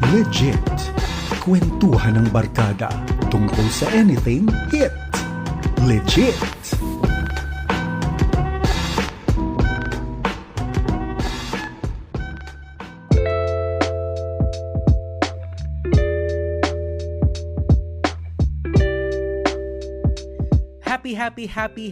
Legit. Kwentuhan ng barkada tungkol sa anything hit. Legit.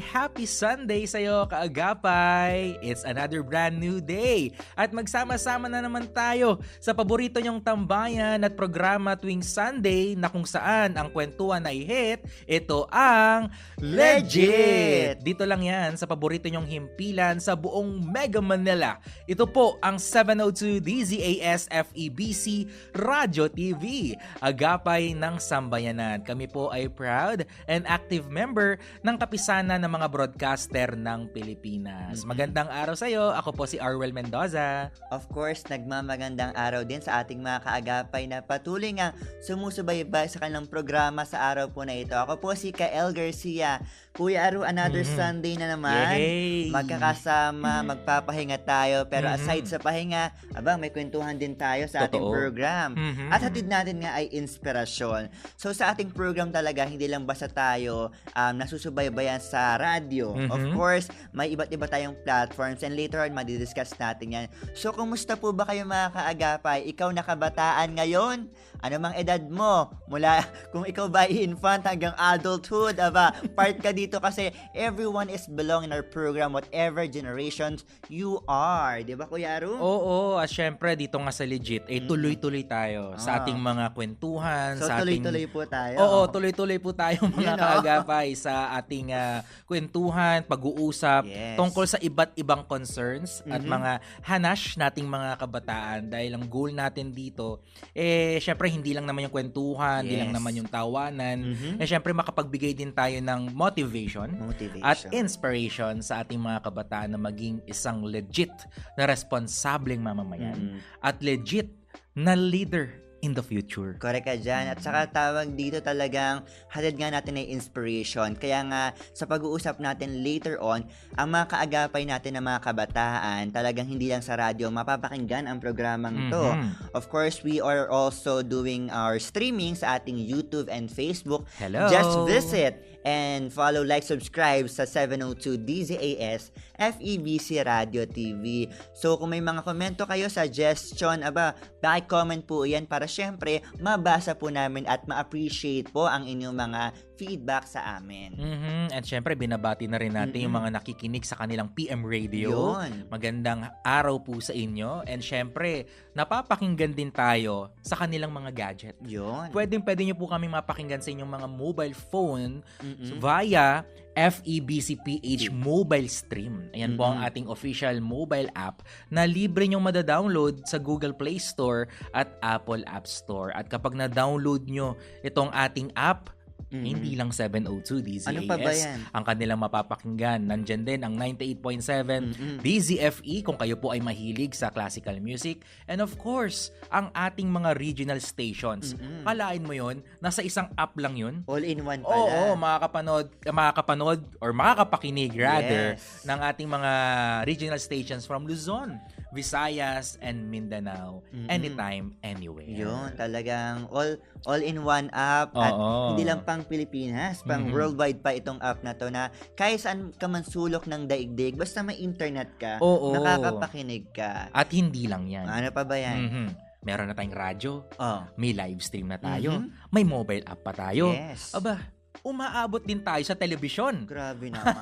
Happy Sunday sa'yo, kaagapay! It's another brand new day at magsama-sama na naman tayo sa paborito nyong tambayan at programa tuwing Sunday na kung saan ang kwentuhan ay hit, ito ang Legit! Dito lang yan sa paborito nyong himpilan sa buong Mega Manila. Ito po ang 702 DZAS FEBC Radio TV, agapay ng sambayanan. Kami po ay proud and active member ng kapisanan ng mga broadcaster ng Pilipinas. Magandang araw sa iyo. Ako po si Arwel Mendoza. Of course, nagmamagandang araw din sa ating mga kaagapay na patuloy nga sumusubaybay sa kanilang programa sa araw po na ito. Ako po si Kael Garcia. Kuya Aru, another Sunday na naman. Yay! Magkakasama, magpapahinga tayo. Pero aside sa pahinga, may kwentuhan din tayo sa ating program. At hatid natin nga ay inspirasyon. So sa ating program talaga, hindi lang basta tayo nasusubaybayan sa radyo. Of course, may iba't iba tayong platforms and later on, madidiscuss natin yan. So kumusta po ba kayo mga kaagapay? Ikaw na kabataan ngayon? Ano mang edad mo? Mula kung ikaw ba infant hanggang adulthood, part ka dito kasi everyone is belong in our program whatever generations you are. Di ba, Kuya Aru? Oo, at syempre dito nga sa Legit, tuloy-tuloy tayo sa ating mga kwentuhan. So sa ating... tuloy-tuloy po tayo. Oo, tuloy-tuloy po tayo mga kaagapay sa ating kwentuhan, pag-uusap tungkol sa iba't ibang concerns at mga hanash nating mga kabataan dahil ang goal natin dito, syempre hindi lang naman yung kwentuhan, hindi lang naman yung tawanan, syempre makapagbigay din tayo ng motivation at inspiration sa ating mga kabataan na maging isang legit na responsableng mamamayan at legit na leader in the future. Correct ka dyan. At saka tawag dito talagang hatid nga natin ay inspiration. Kaya nga sa pag-uusap natin later on, ang mga kaagapay natin ng mga kabataan, talagang hindi lang sa radyo mapapakinggan ang programang to. Of course, we are also doing our streaming sa ating YouTube and Facebook. Hello! Just visit and follow, like, subscribe sa 702 DZAS FEBC Radio TV. So kung may mga komento kayo, suggestion, comment po yan para syempre mabasa po namin at ma-appreciate po ang inyong mga feedback sa amin. At syempre binabati na rin natin yung mga nakikinig sa kanilang PM Radio. Yun. Magandang araw po sa inyo. And syempre, napapakinggan din tayo sa kanilang mga gadget. Yun. Pwede nyo po kami mapakinggan sa inyong mga mobile phone via FEBCPH Mobile Stream. Ayan po ang ating official mobile app na libre nyong madadownload sa Google Play Store at Apple App Store. At kapag na-download nyo itong ating app, hindi lang 702 DZAS ano pa ba yan? ang kanilang mapapakinggan. Nandyan din ang 98.7 DZFE kung kayo po ay mahilig sa classical music. And of course, ang ating mga regional stations. Kalain mo yon, nasa isang app lang yun. All-in-one pala. Oo, makakapanood or makakapakinig rather ng ating mga regional stations from Luzon, Visayas, and Mindanao. Anytime, anywhere. Yun, talagang all-in-one app at hindi lang pang Pilipinas, pang worldwide pa itong app na to na kahit saan ka man sulok ng daigdig, basta may internet ka, nakakapakinig ka. At hindi lang yan. Ano pa ba yan? Meron na tayong radyo, may live stream na tayo, may mobile app pa tayo. Yes. Umaabot din tayo sa telebisyon. Grabe naman.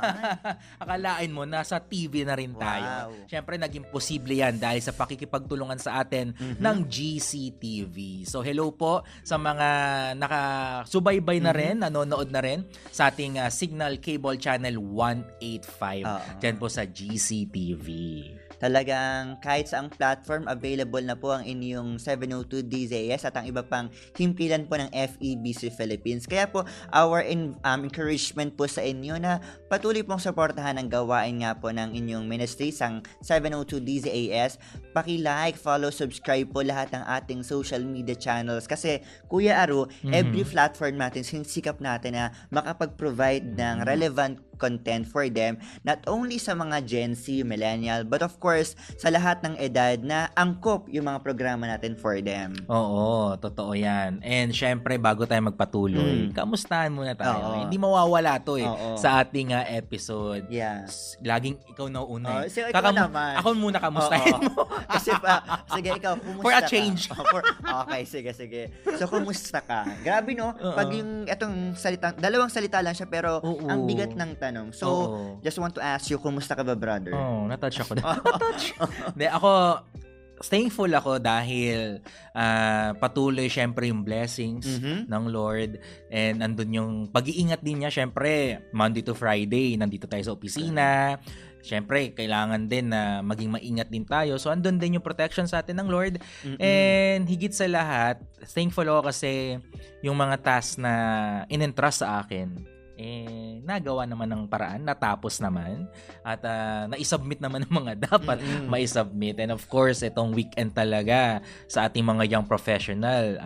Akalain mo, nasa TV na rin tayo. Siyempre, naging posible yan dahil sa pakikipagtulungan sa atin ng GCTV. So, hello po sa mga nakasubaybay na rin, nanonood na rin sa ating Signal Cable Channel 185. Diyan po sa GCTV. Talagang kahit saang platform, available na po ang inyong 702 DZAS at ang iba pang himpilan po ng FEBC Philippines. Kaya po, our encouragement po sa inyo na patuloy pong suportahan ang gawain nga po ng inyong ministry sang 702 DZAS. Paki-like, follow, subscribe po lahat ng ating social media channels. Kasi, Kuya Aru, every platform natin, sinisikap natin na makapag-provide ng relevant content for them, not only sa mga Gen Z, millennial, but of course, sa lahat ng edad na angkop yung mga programa natin for them. Oo, totoo yan. And syempre, bago tayo magpatuloy, kamustahan muna tayo. Oo. Hindi mawawala to sa ating episode. Yeah. Laging ikaw na una. So, ikaw naman. Ako muna kamustahin mo. Kasi sige, ikaw, kumusta For a change. Okay, sige. So, kumusta ka? Grabe, no? Pag yung itong dalawang salita lang siya, pero ang bigat ng tanong. So, just want to ask you, kumusta ka ba, brother? Natouch ako. Hindi, ako, thankful ako dahil patuloy syempre yung blessings ng Lord, and andun yung pag-iingat din niya. Syempre, Monday to Friday, nandito tayo sa opisina. Syempre, kailangan din na maging maingat din tayo. So, andun din yung protection sa atin ng Lord. And higit sa lahat, thankful ako kasi yung mga tasks na in-entrust sa akin, nagawa naman ng paraan, natapos naman, at na-submit naman ng mga dapat ma-submit. And of course, itong weekend talaga sa ating mga young professional,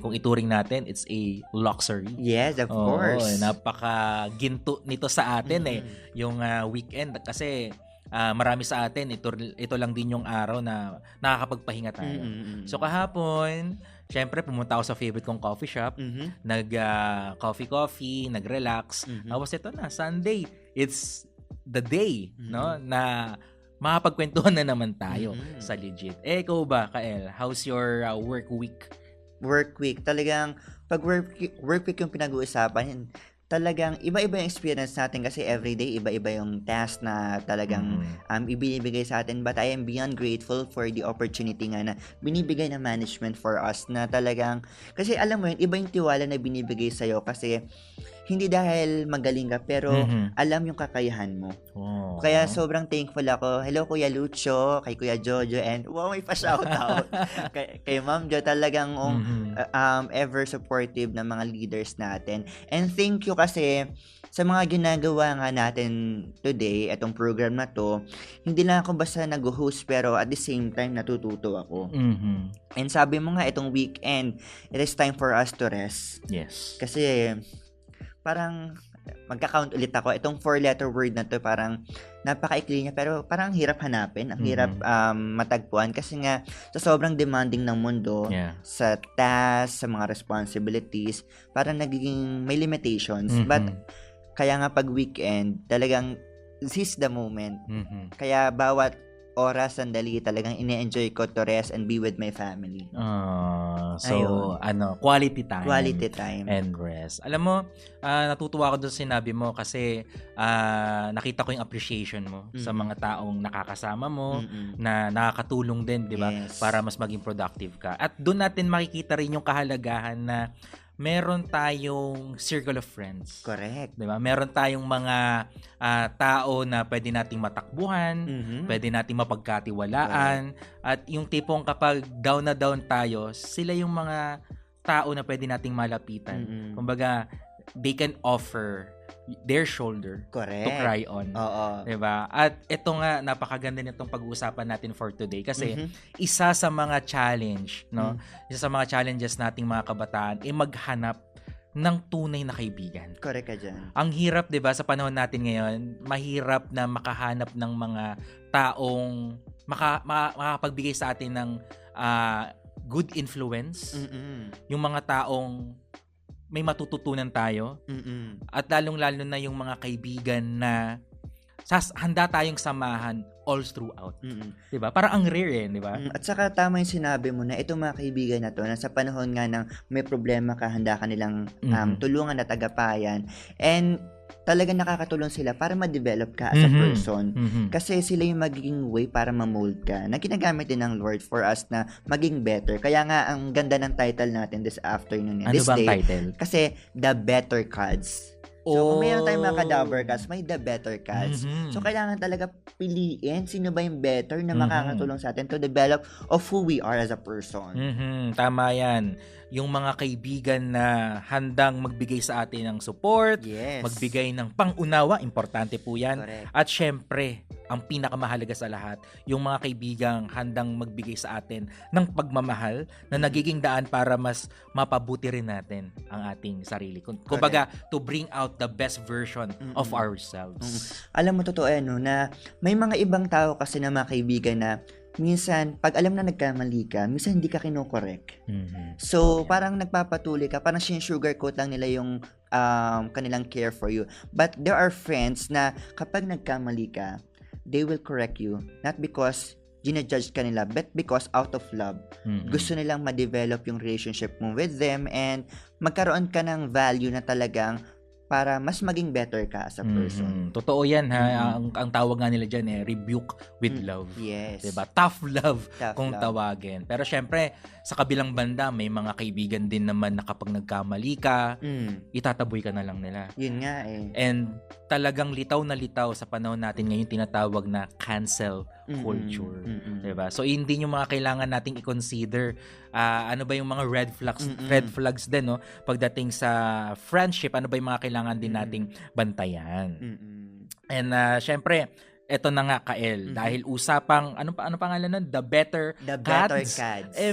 kung ituring natin, it's a luxury. Yes, of course. Napaka-ginto nito sa atin yung weekend, kasi marami sa atin, ito lang din yung araw na nakakapagpahinga tayo. So kahapon, syempre, pumunta ako sa favorite kong coffee shop. Nag-coffee, nag-relax. Tapos ito na, Sunday. It's the day, no? Na makapagkwentuhan na naman tayo sa Legit. Ikaw ba, Kael? How's your work week? Work week. Talagang, pag work week yung pinag-uusapan, talagang iba-iba yung experience natin kasi everyday iba-iba yung task na talagang ibinibigay sa atin, but I am beyond grateful for the opportunity nga na binibigay ng management for us, na talagang, kasi alam mo yun, iba yung tiwala na binibigay sa'yo kasi hindi dahil magaling ka, pero alam yung kakayahan mo. Kaya sobrang thankful ako. Hello, Kuya Lucho, kay Kuya Jojo, and wow, may pa-shoutout. kay Ma'am Jo, talagang ever supportive ng mga leaders natin. And thank you kasi sa mga ginagawa nga natin today, itong program na to, hindi lang ako basta nag-host, pero at the same time, natututo ako. And sabi mo nga, itong weekend, it is time for us to rest. Yes. Kasi parang magka-count ulit ako. Itong 4-letter word na to, parang napaka-ikli niya, pero parang hirap hanapin. Ang hirap matagpuan kasi nga sa sobrang demanding ng mundo, sa task, sa mga responsibilities, parang nagiging may limitations. But kaya nga pag weekend, talagang seize the moment. Kaya bawat oras, sandali, talagang ine-enjoy ko to rest and be with my family. So, quality time. Quality time. And rest. Alam mo, natutuwa ako doon sinabi mo kasi nakita ko yung appreciation mo sa mga taong nakakasama mo, na nakakatulong din, di ba? Yes. Para mas maging productive ka. At doon natin makikita rin yung kahalagahan na meron tayong circle of friends. Correct. Diba? Meron tayong mga tao na pwede nating matakbuhan, pwede nating mapagkatiwalaan, at yung tipong kapag down na down tayo, sila yung mga tao na pwede nating malapitan. Kumbaga, they can offer their shoulder to cry on. Diba? At ito nga, napakaganda nitong pag-uusapan natin for today kasi isa sa mga challenge, no? Isa sa mga challenges nating mga kabataan ay maghanap ng tunay na kaibigan. Correct ka dyan. Ang hirap, diba, sa panahon natin ngayon, mahirap na makahanap ng mga taong makapagbigay sa atin ng good influence. Yung mga taong may matututunan tayo. At lalong-lalo na yung mga kaibigan na handa tayong samahan all throughout. Diba? Parang ang rare diba? At saka tama yung sinabi mo na itong mga kaibigan na to, na sa panahon nga ng may problema ka, handa ka nilang tulungan at agapayan. And talagang nakakatulong sila para ma-develop ka as a person. Kasi sila yung magiging way para ma-mold ka, na ginagamit din ng Lord for us na maging better. Kaya nga, ang ganda ng title natin this afternoon. Ano bang title? Kasi, The Better Cards. So, kung mayroon tayong mga cadaver cards, may the better cards. So, kailangan talaga piliin sino ba yung better na makakatulong sa atin to develop of who we are as a person. Tama yan. Yung mga kaibigan na handang magbigay sa atin ng support, magbigay ng pang-unawa, importante po yan. Correct. At syempre, ang pinakamahalaga sa lahat, yung mga kaibigang handang magbigay sa atin ng pagmamahal na nagiging daan para mas mapabuti rin natin ang ating sarili. Kumbaga, to bring out the best version of ourselves. Alam mo, totoo na may mga ibang tao kasi na mga kaibigan na minsan, pag alam na nagkamali ka, minsan hindi ka kinokorek. So, parang nagpapatuloy ka, parang sugarcoat lang nila yung kanilang care for you. But there are friends na kapag nagkamali ka, they will correct you. Not because ginajudge ka nila, but because out of love, gusto nilang ma-develop yung relationship mo with them and magkaroon ka ng value na talagang para mas maging better ka as a person. Totoo yan ha. Ang tawag nga nila dyan rebuke with love. Yes. Diba? Tough love kung tawagin. Pero syempre, sa kabilang banda, may mga kaibigan din naman na kapag nagkamali ka, itataboy ka na lang nila. Yun nga And talagang litaw na litaw sa panahon natin ngayon tinatawag na cancel culture. Diba? So hindi yung mga kailangan nating i-consider ano ba yung mga red flags din, no? Pagdating sa friendship, ano ba yung mga kailangan din nating bantayan. And syempre, eto na nga, Kael, dahil usapang, ano pangalan nun? The Better Cats.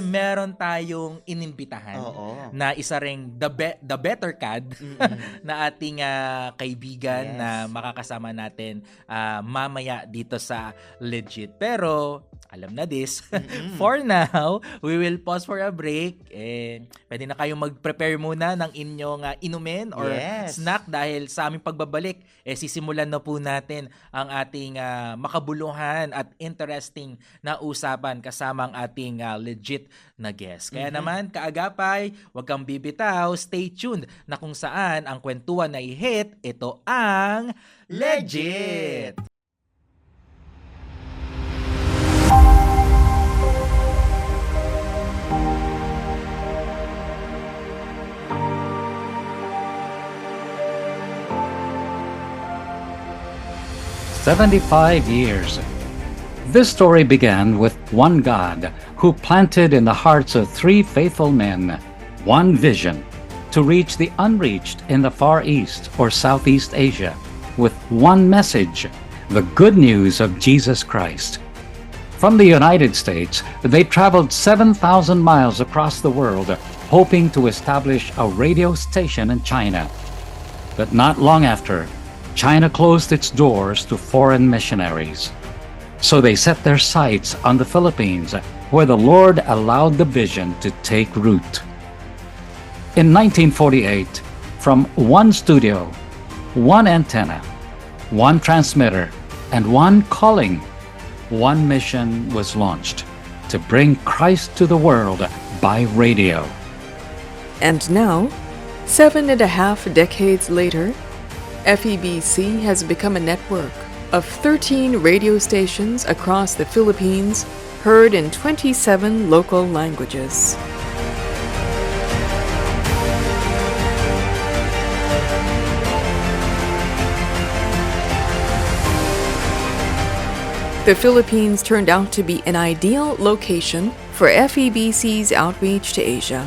Meron tayong inimbitahan na isa ring The Better Cad na ating kaibigan na makakasama natin mamaya dito sa Legit. Pero, alam na this, for now, we will pause for a break. Pwede na kayong mag-prepare muna ng inyong inumin or snack dahil sa aming pagbabalik, sisimulan na po natin ang ating makabuluhan at interesting na usapan kasama ang ating legit na guest. Kaya naman, kaagapay, huwag kang bibitaw, stay tuned na kung saan ang kwentuhan ay hit, ito ang Legit! "75 years. This story began with one God who planted in the hearts of three faithful men one vision to reach the unreached in the Far East or Southeast Asia with one message, the good news of Jesus Christ. From the United States, they traveled 7,000 miles across the world hoping to establish a radio station in China. But not long after, China closed its doors to foreign missionaries. So they set their sights on the Philippines, where the Lord allowed the vision to take root. In 1948, from one studio, one antenna, one transmitter, and one calling, one mission was launched to bring Christ to the world by radio. And now, 7.5 decades later, FEBC has become a network of 13 radio stations across the Philippines, heard in 27 local languages. The Philippines turned out to be an ideal location for FEBC's outreach to Asia.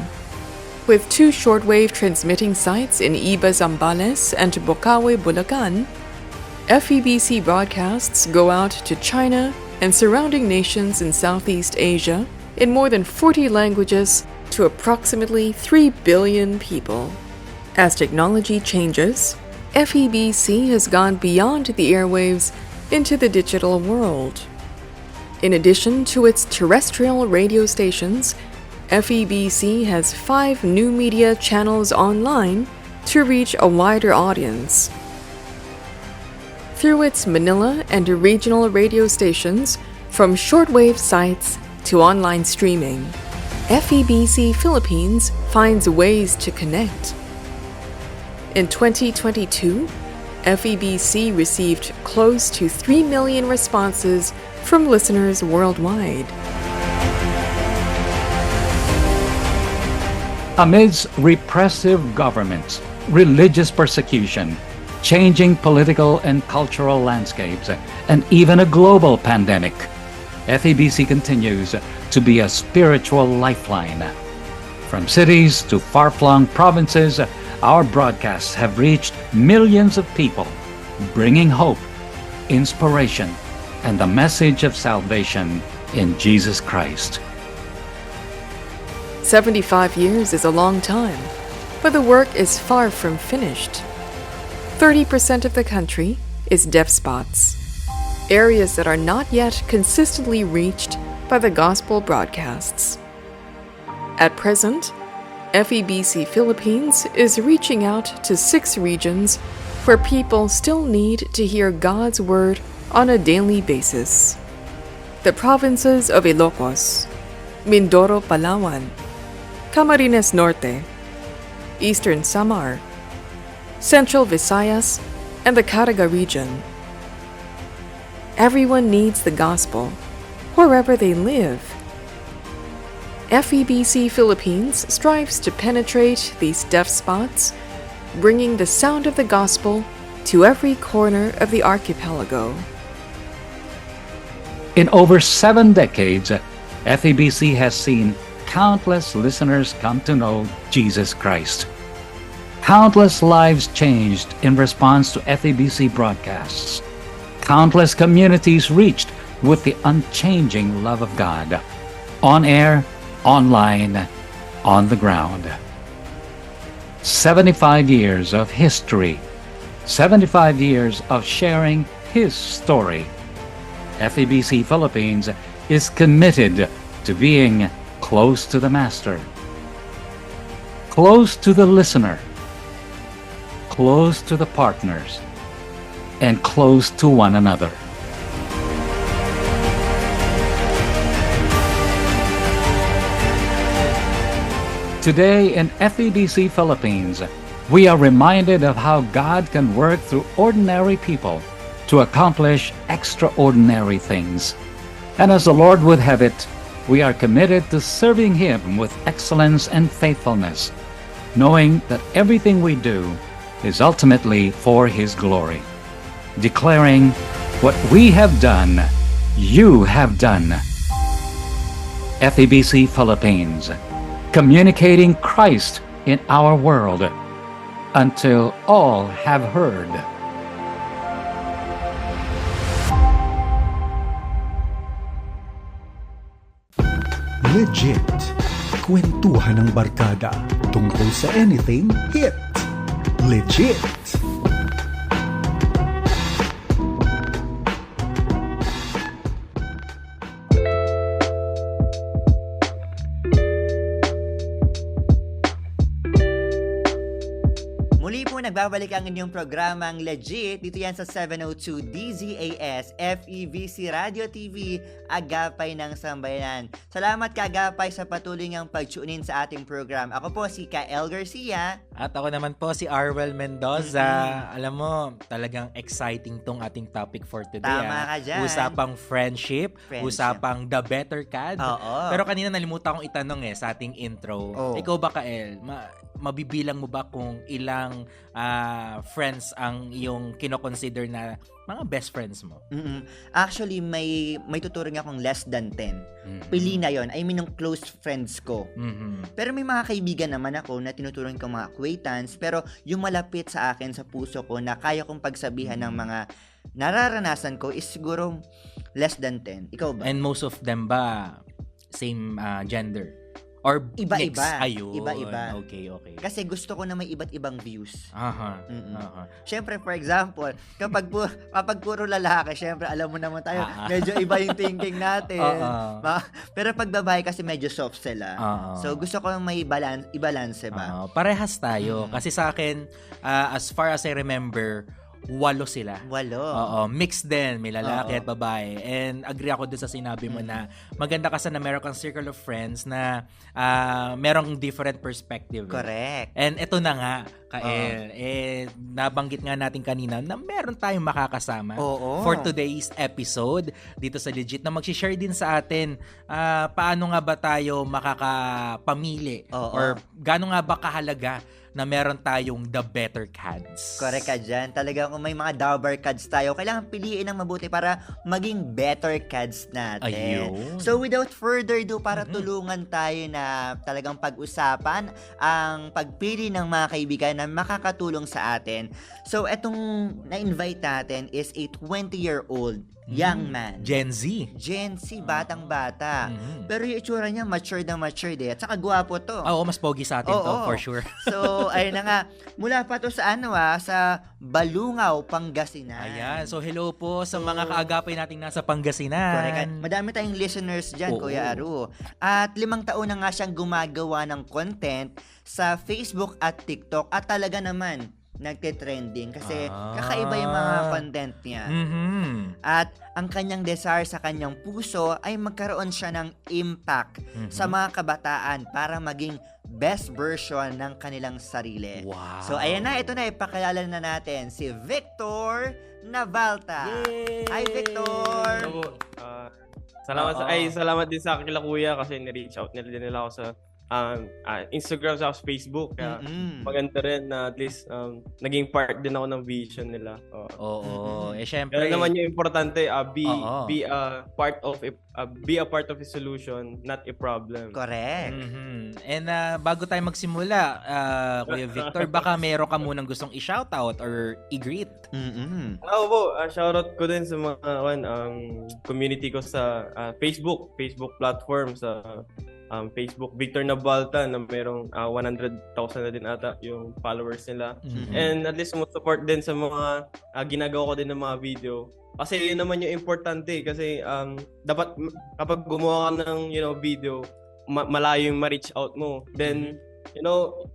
With 2 shortwave transmitting sites in Iba, Zambales and Bocaue, Bulacan, FEBC broadcasts go out to China and surrounding nations in Southeast Asia in more than 40 languages to approximately 3 billion people. As technology changes, FEBC has gone beyond the airwaves into the digital world. In addition to its terrestrial radio stations, FEBC has 5 new media channels online to reach a wider audience. Through its Manila and regional radio stations, from shortwave sites to online streaming, FEBC Philippines finds ways to connect. In 2022, FEBC received close to 3 million responses from listeners worldwide. Amidst repressive governments, religious persecution, changing political and cultural landscapes, and even a global pandemic, FEBC continues to be a spiritual lifeline. From cities to far-flung provinces, our broadcasts have reached millions of people, bringing hope, inspiration, and the message of salvation in Jesus Christ. 75 years is a long time, but the work is far from finished. 30% of the country is deaf spots, areas that are not yet consistently reached by the gospel broadcasts. At present, FEBC Philippines is reaching out to 6 regions where people still need to hear God's word on a daily basis. The provinces of Ilocos, Mindoro, Palawan, Camarines Norte, Eastern Samar, Central Visayas, and the Caraga region. Everyone needs the gospel, wherever they live. FEBC Philippines strives to penetrate these deaf spots, bringing the sound of the gospel to every corner of the archipelago. In over 7 decades, FEBC has seen countless listeners come to know Jesus Christ. Countless lives changed in response to FEBC broadcasts. Countless communities reached with the unchanging love of God, on air, online, on the ground. 75 years of history, 75 years of sharing His story. FEBC Philippines is committed to being close to the Master, close to the listener, close to the partners, and close to one another. Today in FEBC Philippines, we are reminded of how God can work through ordinary people to accomplish extraordinary things. And as the Lord would have it, we are committed to serving Him with excellence and faithfulness, knowing that everything we do is ultimately for His glory, declaring, "What we have done, you have done." FEBC Philippines, communicating Christ in our world until all have heard. Legit. Kwentuhan ng barkada tungkol sa anything hit. Legit. Muli po nagbabalik ang inyong programang Legit. Dito yan sa 702 DZAS FEBC Radio TV, Agapay ng Sambayanan. Salamat ka, Agapay, sa patuloy ngang pag-tune in sa ating program. Ako po si Kael Garcia. At ako naman po si Arwel Mendoza. Alam mo, talagang exciting tong ating topic for today. Tama ka dyan. Usapang friendship, usapang the better cad. Oo. Pero kanina nalimutan kong itanong sa ating intro. Oh. Ikaw ba, Kael? Mabibilang mo ba kung ilang friends ang iyong kinoconsider na mga best friends mo? Actually, may tuturing akong less than 10. Pili na yon. I mean, yung close friends ko. Pero may mga kaibigan naman ako na tinuturing kong mga acquaintance, pero yung malapit sa akin, sa puso ko, na kaya kong pagsabihan ng mga nararanasan ko is siguro less than 10. Ikaw ba? And most of them ba same gender? Or Iba-iba. mix? Ayun. Iba-iba. Okay. Kasi gusto ko na may iba't ibang views. Aha. Siyempre, for example, kapag puro lalaki, siyempre, alam mo naman tayo, medyo iba yung thinking natin. Pero pag babae kasi medyo soft sila. So, gusto ko may i-balance ba? Parehas tayo. Kasi sa akin, as far as I remember, 8 sila. 8. Oo, mixed din, may lalaki at babae. And agree ako dun sa sinabi mo na maganda kasi na meron kang circle of friends na merong different perspective. Correct. And ito na nga, Kael, nabanggit nga natin kanina na meron tayong makakasama for today's episode dito sa Legit na mag-share din sa atin paano nga ba tayo makakapamili or gaano nga ba kahalaga na meron tayong the better cads. Correct ka dyan. Talagang kung may mga doubler cads tayo, kailangan piliin ng mabuti para maging better cads natin. Ayun. So without further ado, para tulungan tayo na talagang pag-usapan ang pagpili ng mga kaibigan na makakatulong sa atin. So etong na-invite natin is a 20-year-old young man. Gen Z. Gen Z, batang-bata. Mhm. Pero yung itsura niya, matured na matured eh. At saka gwapo to. Oo, mas pogi sa atin to, Oo. for sure. So, ayun na nga. Mula pa to sa sa Balungaw, Pangasinan. Ayan, so hello po sa mga kaagapay nating nasa Pangasinan. Correct. Madami tayong listeners dyan, Oo. Kuya Aru. At 5 taon na nga siyang gumagawa ng content sa Facebook at TikTok. At talaga naman, nagte-trending kasi kakaiba yung mga content niya. Mhm. At ang kanyang desire sa kanyang puso ay magkaroon siya ng impact sa mga kabataan para maging best version ng kanilang sarili. Wow. So ayan na, ito na, ipakilala na natin si Victor Navalta. Yay! Hi, Victor! Hello. Salamat Oo. salamat din sa kila kuya kasi ni-reach out nila ako sa Instagram sa Facebook. Kaya maganda rin na at least naging part din ako ng vision nila. Oo. Eh syempre. Kaya naman yung importante, Oo. be a part of a solution, not a problem. Correct. Mhm. And bago tayo magsimula, Kuya Victor, baka meron ka munang gustong i-shoutout or i-greet. Po, shoutout ko din sa mga community ko sa Facebook platform sa Facebook, Victor Navalta, na merong 100,000 na din ata yung followers nila. And at least support din sa mga ginagawa ko din ng mga video. Kasi yun naman yung importante kasi dapat kapag gumawa ka ng video, malayo yung ma-reach out mo. Then,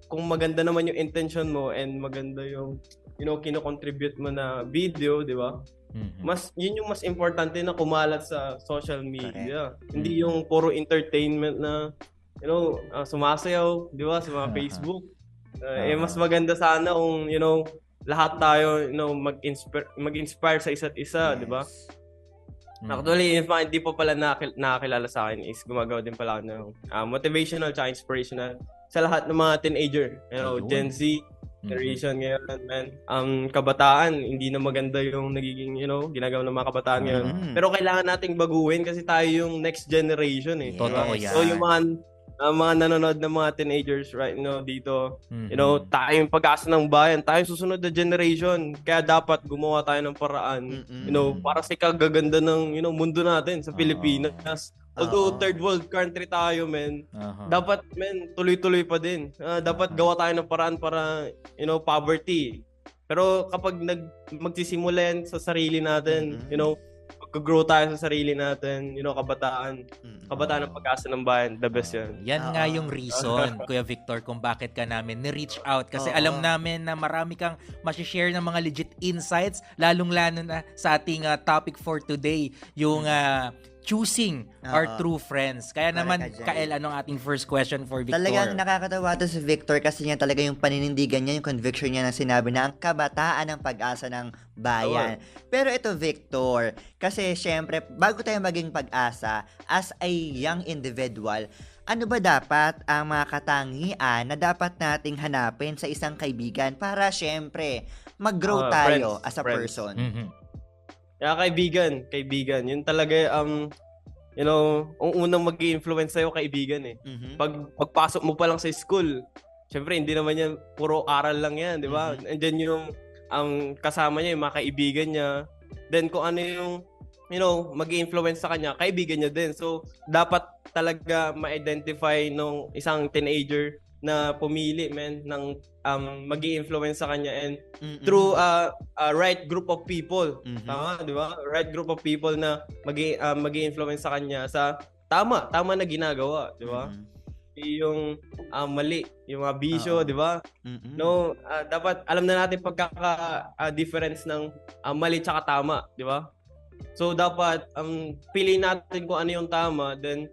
kung maganda naman yung intention mo and maganda yung kino-contribute mo na video, di ba? Yun yung mas importante na kumalat sa social media. Hindi yung puro entertainment na sumasayaw, di ba, sa mga Facebook. Mas maganda sana kung lahat tayo mag-inspire sa isa't isa, di ba? Actually, hindi pa pala nakakilala sa akin is gumagawa din pala ako ng motivational at inspirational sa lahat ng mga teenager, Gen Z generation ngayon, man. Kabataan, hindi na maganda yung nagiging, ginagawa ng mga kabataan ngayon. Pero kailangan nating baguhin kasi tayo yung next generation eh. Totoo yan. So yung mga nanonood ng mga teenagers right now dito, tayo yung pag-asa ng bayan, tayo yung susunod na generation. Kaya dapat gumawa tayo ng paraan, para sa kagaganda ng, mundo natin sa Pilipinas. Although third world country tayo, men, dapat, tuloy-tuloy pa din. Dapat gawa tayo ng paraan para, poverty. Pero kapag magsisimula yan sa sarili natin, mag-grow tayo sa sarili natin, kabataan ng pag-asa ng bayan, the best yan. Yan nga yung reason, Kuya Victor, kung bakit ka namin ni-reach out. Kasi alam namin na marami kang masishare ng mga legit insights, lalong-lalo na sa ating topic for today, yung choosing our true friends. Kaya naman, Kael, anong ating first question for Victor? Talagang nakakatawa to si Victor kasi niya talaga yung paninindigan niya, yung conviction niya na sinabi na ang kabataan ng pag-asa ng bayan. Pero ito, Victor, kasi syempre, bago tayo maging pag-asa, as a young individual, ano ba dapat ang mga katangian na dapat nating hanapin sa isang kaibigan para syempre mag-grow tayo as a person? Kaya kaibigan. Yun talaga, ang unang mag-i-influence sa'yo, kaibigan eh. Pagpasok mo pa lang sa school, syempre, hindi naman yan, puro aral lang yan, di ba? And then yung kasama niya, yung mga kaibigan niya. Then kung ano yung, mag-i-influence sa kanya, kaibigan niya din. So, dapat talaga ma-identify nung isang teenager na pumili, ng mag-i-influence sa kanya and through a right group of people. Tama, di ba? Right group of people na mag-i-influence sa kanya sa tama na ginagawa, di ba? Yung mali, yung mga bisyo, di ba? Dapat alam na natin pagkaka-difference ng mali tsaka tama, di ba? So dapat piliin natin kung ano yung tama, then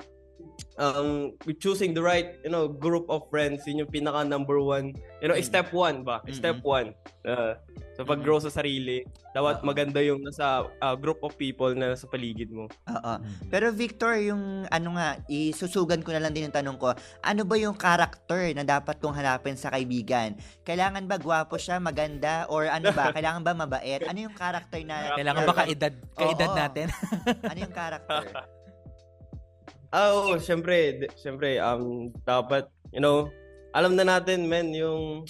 choosing the right group of friends, yun yung pinaka number one, step one ba, step one sa pag-grow sa sarili. Dapat maganda yung nasa group of people na nasa paligid mo. Pero Victor, yung isusugan ko na lang din yung tanong ko, ano ba yung character na dapat kong hanapin sa kaibigan? Kailangan ba gwapo siya, maganda, or ano ba? Kailangan ba mabait? Ano yung character na kailangan ba kaedad natin? Ano yung character? Oo, syempre, dapat, alam na natin, yung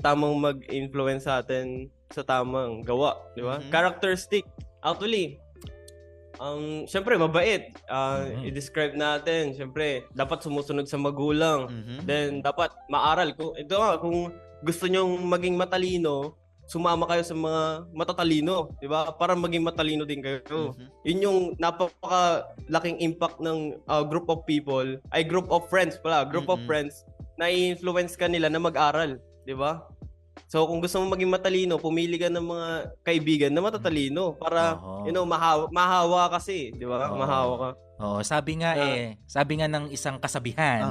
tamang mag-influence sa atin sa tamang gawa, di ba? Characteristic. Actually, Syempre, mabait. I-describe natin. Syempre, dapat sumusunod sa magulang. Then, dapat maaral. Kung gusto nyong maging matalino, sumama kayo sa mga matatalino, di ba? Para maging matalino din kayo. Yun yung napakalaking impact ng group of people, group of friends pala, group of friends na i-influence ka nila na mag-aral, di ba? So kung gusto mo maging matalino, pumili ka ng mga kaibigan na matatalino para mahawa kasi, di ba? Mahawa ka. Sabi nga ng isang kasabihan,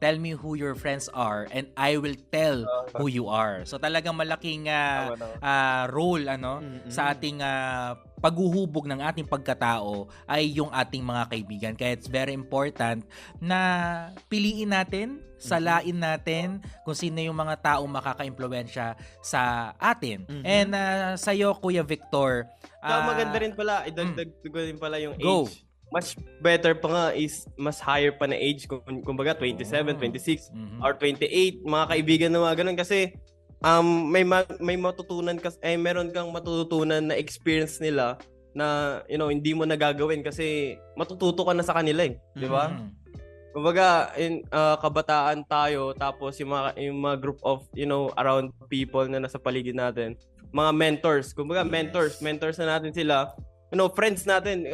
tell me who your friends are and I will tell who you are. So talagang malaking role sa ating paghuhubog ng ating pagkatao ay yung ating mga kaibigan. Kaya it's very important na piliin natin, salain natin kung sino yung mga taong makaka-impluwensya sa atin. And sa'yo, Kuya Victor, maganda rin pala, idagdag ko din pala yung go. age. Mas better pa nga is mas higher pa na age, kumbaga 27, 26, or 28, mga kaibigan na mga ganun. Kasi may matutunan meron kang matututunan na experience nila na hindi mo nagagawin kasi matututo ka na sa kanila di ba? Kumbaga kabataan tayo, tapos yung mga group of around people na nasa paligid natin, mga mentors, kumbaga mentors na natin sila, friends natin,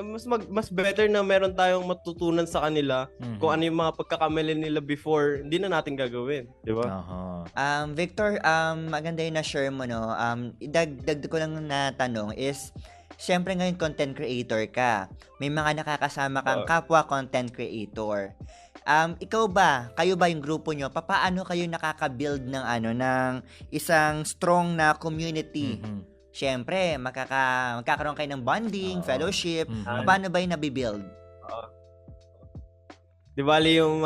mas better na meron tayong matutunan sa kanila kung ano yung mga pagkakamali nila before, hindi na natin gagawin, di ba? Victor, maganda yung na-share mo, no? Dagdag ko lang na tanong is, syempre ngayon content creator ka. May mga nakakasama kang kapwa content creator. Kayo ba yung grupo nyo, paano kayo nakaka-build ng isang strong na community? Siyempre, magkakaroon kayo ng bonding, fellowship. Paano ba yung nabibuild? Di bali yung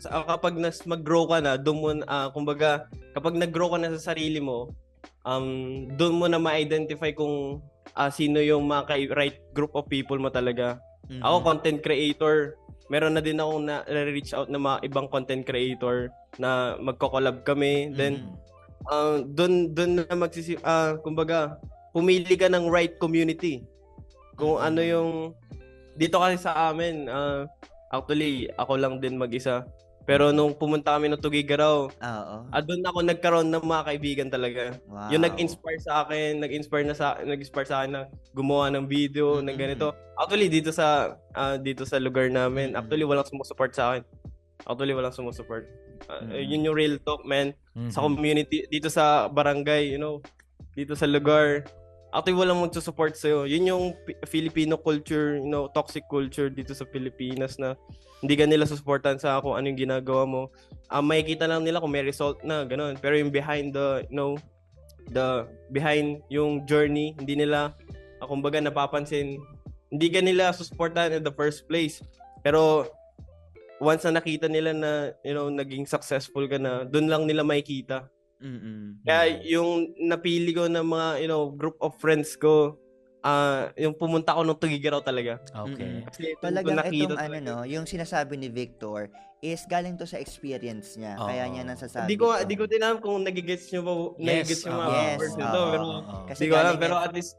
kapag mag-grow ka na, kumbaga, kapag nag-grow ka na sa sarili mo, doon mo na ma-identify kung sino yung mga right group of people mo talaga. Ako, content creator. Meron na din akong na-reach out na mga ibang content creator na magko-collab kami. Then, doon na kumbaga, pumili ka ng right community. Kung ano yung dito kasi sa amin, actually ako lang din mag-isa. Pero nung pumunta kami ng Tugigaraw, doon ako nagkaroon ng mga kaibigan talaga. Wow. Yung nag-inspire sa akin na gumawa ng video ng ganito. Actually dito sa lugar namin, actually walang sumusupport sa akin. Yun yung real talk, man. Sa community, dito sa barangay, dito sa lugar, actually walang magsusupport sa'yo. Yun yung Filipino culture, toxic culture dito sa Pilipinas na hindi ka nila susuportan sa kung ano yung ginagawa mo. Makikita lang nila kung may result na, gano'n. Pero yung behind behind yung journey, hindi nila, kumbaga napapansin, hindi ka nila susuportan in the first place. Pero once na nakita nila na naging successful ka na, doon lang nila makikita. Kaya yung napili ko na mga group of friends ko, yung pumunta ko nung Tugigaraw talaga. Okay. Kasi talagang itong yung sinasabi ni Victor is galing to sa experience niya. Kaya niya nasasabi. Hindi ko din alam kung nagigets nyo ba, nagigets yung mga words nito. Kasi hindi ko alam, pero at least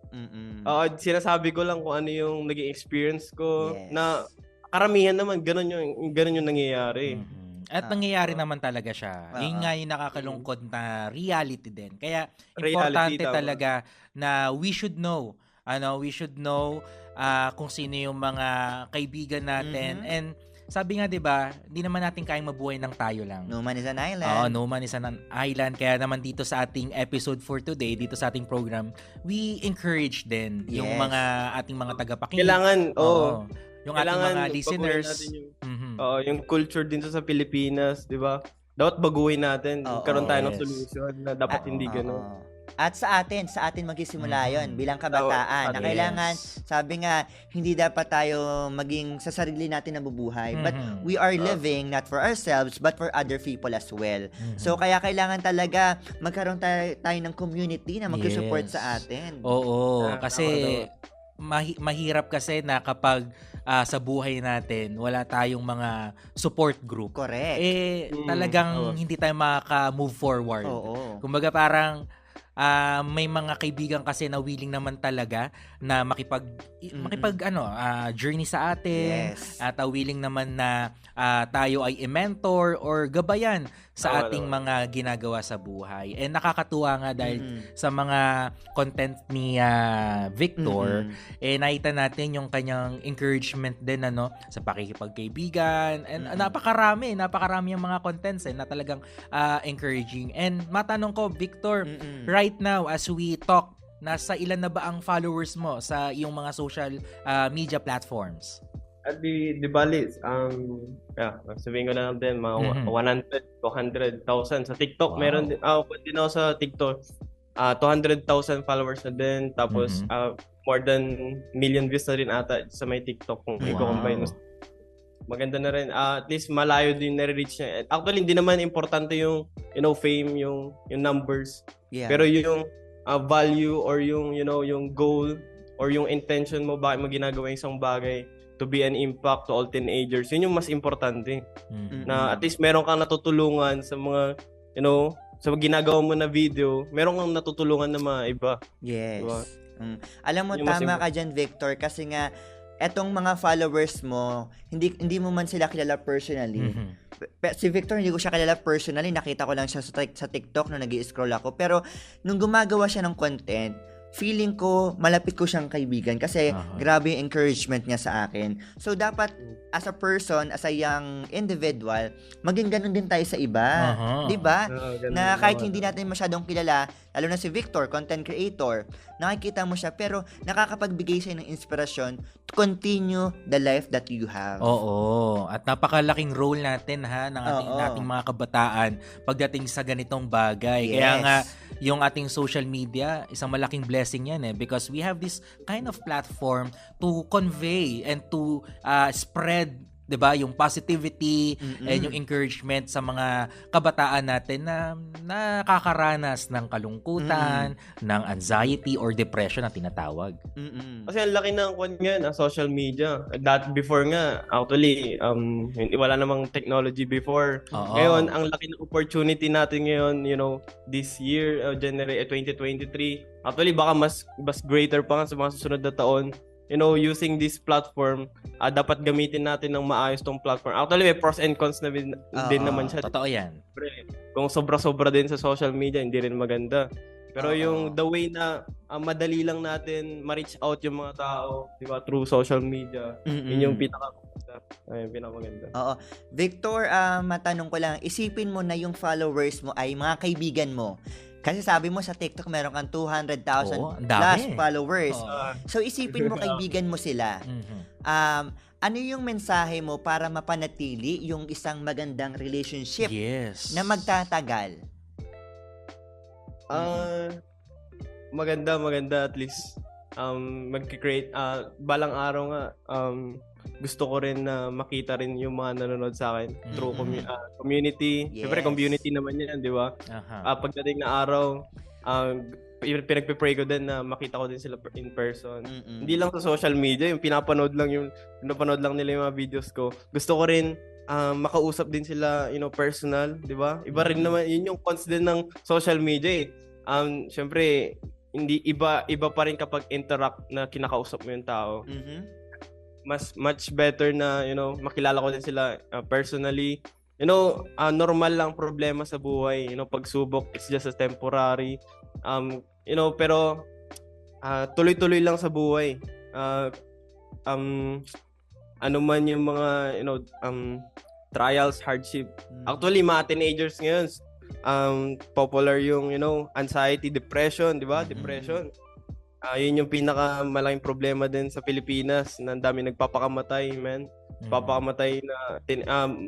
sinasabi ko lang kung ano yung naging experience ko na karamihan naman ganun yung nangyayari. At nangyayari naman talaga siya. Yun nga yung nakakalungkot na reality din. Kaya importante talaga na we should know kung sino yung mga kaibigan natin. And sabi nga 'di ba, hindi naman natin kayang mabuhay ng tayo lang. No man is an island. No man is an island. Kaya naman dito sa ating episode for today, dito sa ating program, we encourage din yung mga ating mga tagapakinig. Kailangan, yung ating mga listeners. Yung culture din sa Pilipinas, 'di ba? Dapat baguhin natin. Karoon tayo ng solution na dapat hindi gano'n. At sa atin magsisimula yon bilang kabataan na kailangan, sabi nga, hindi dapat tayo maging sa sarili natin nabubuhay. But we are living not for ourselves but for other people as well. So kaya kailangan talaga magkaroon tayo ng community na mag-support sa atin. Kasi mahirap kasi na kapag sa buhay natin wala tayong mga support group. Correct. Talagang hindi tayo makaka-move forward. Kumbaga parang may mga kaibigan kasi na willing naman talaga na makipag journey sa atin. Yes. At willing naman na tayo ay i-mentor or gabayan sa ating mga ginagawa sa buhay. And nakakatuwa nga dahil sa mga content ni Victor, nakita natin yung kanyang encouragement din sa pakikipagkaibigan. And napakarami yung mga contents na talagang encouraging. And matanong ko, Victor, right now as we talk, nasa ilan na ba ang followers mo sa iyong mga social media platforms? At di bali, sabihin ko na lang din, mga 100, 200,000 sa TikTok. Wow. Meron din, din ako sa TikTok, 200,000 followers na din. Tapos, more than million views na rin ata sa may TikTok kung i-combine. Maganda na rin. At least malayo din na-reach niya. Actually, hindi naman importante yung, fame, yung numbers. Yeah. Pero yung value or yung, yung goal or yung intention mo, bakit mo ginagawa yung isang bagay to be an impact to all teenagers, yun yung mas importante. Na at least meron kang natutulungan sa mga, sa ginagawa mo na video, meron kang natutulungan na mga iba. Yes. Diba? Alam mo, tama ka dyan, Victor, kasi nga, etong mga followers mo, hindi mo man sila kilala personally. Si Victor, hindi ko siya kilala personally. Nakita ko lang siya sa TikTok nung nag-i-scroll ako. Pero, nung gumagawa siya ng content, feeling ko, malapit ko siyang kaibigan kasi grabe yung encouragement niya sa akin. So, dapat, as a person, as a young individual, maging ganun din tayo sa iba. Diba? Na kahit hindi natin masyadong kilala, lalo na si Victor, content creator, nakikita mo siya, pero nakakapagbigay siya ng inspirasyon to continue the life that you have. Oo. At napakalaking role natin ng ating mga kabataan pagdating sa ganitong bagay. Yes. Kaya nga, yung ating social media, isang malaking blessing yan because we have this kind of platform to convey and to spread, 'di ba, yung positivity and yung encouragement sa mga kabataan natin na nakakaranas ng kalungkutan, ng anxiety or depression na tinatawag. Kasi ang laki ng social media. Before nga, actually, wala namang technology before. Ngayon, ang laki ng opportunity natin ngayon, this year, January 2023. Actually, baka mas greater pa nga sa mga susunod na taon. Using this platform, dapat gamitin natin ng maayos tong platform. Actually, may pros and cons na din naman siya. Totoo yan. Kung sobra-sobra din sa social media, hindi rin maganda. Pero yung the way na madali lang natin ma-reach out yung mga tao, di ba, through social media, yun yung pinakamaganda. Oo. Victor, matanong ko lang, isipin mo na yung followers mo ay mga kaibigan mo. Kasi sabi mo sa TikTok meron kang 200,000 plus followers. So isipin mo kaibigan mo sila. Ano yung mensahe mo para mapanatili yung isang magandang relationship na magtatagal? Maganda at least mag-create balang araw nga gusto ko rin na makita rin yung mga nanonood sa akin through community. Siyempre, community naman yan, di ba? Pagdating na araw, pinagpipray ko din na makita ko din sila in person. Hindi lang sa social media, yung pinapanood lang nila yung mga videos ko. Gusto ko rin makausap din sila, personal, di ba? Iba rin naman, yun yung cons din ng social media siyempre, hindi iba pa rin kapag interact na kinakausap mo yung tao. Much better na makilala ko din sila personally. Normal lang problema sa buhay, pagsubok, it's just a temporary. Pero tuloy-tuloy lang sa buhay. Ano man yung mga trials, hardship. Actually, mga teenagers ngayon, popular yung anxiety, depression, di ba? Depression. Yun yung pinakamalaking problema din sa Pilipinas, na ang dami nagpapakamatay, man. Papakamatay na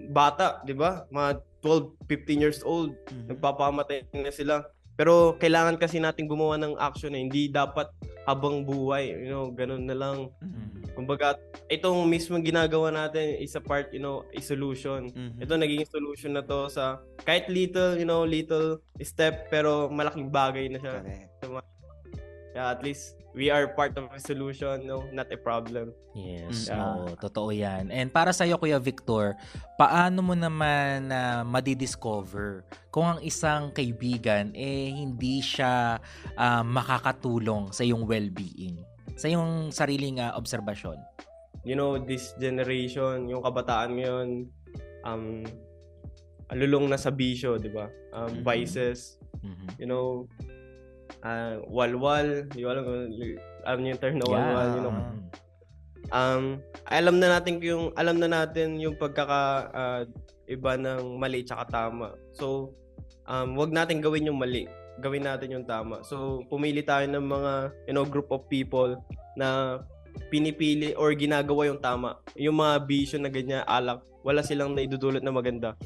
bata, di ba? Mga 12, 15 years old, nagpapakamatay na sila. Pero kailangan kasi natin gumawa ng action hindi dapat habang buhay, ganun na lang. Kumbaga, itong mismo ginagawa natin is a part, a solution. Ito naging solution na to sa kahit little step, pero malaking bagay na siya. at least we are part of a solution, no, not a problem. Yes, Mm. oo, totoo yan. And para sa'yo, Kuya Victor, paano mo naman madidiscover kung ang isang kaibigan hindi siya makakatulong sa iyong well-being, sa iyong sariling obserbasyon? You know, this generation, yung kabataan ngayon, lulong na sa bisyo, di ba? Vices, you know, walwal, di ko alam niyo yung term na walwal, you know. Alam na natin yung iba ng mali tsaka tama. So, wag natin gawin yung mali. Gawin natin yung tama. So, pumili tayo ng mga, you know, group of people na pinipili or ginagawa yung tama. Yung mga bisyo na ganyan, alak, wala silang naidudulot na maganda.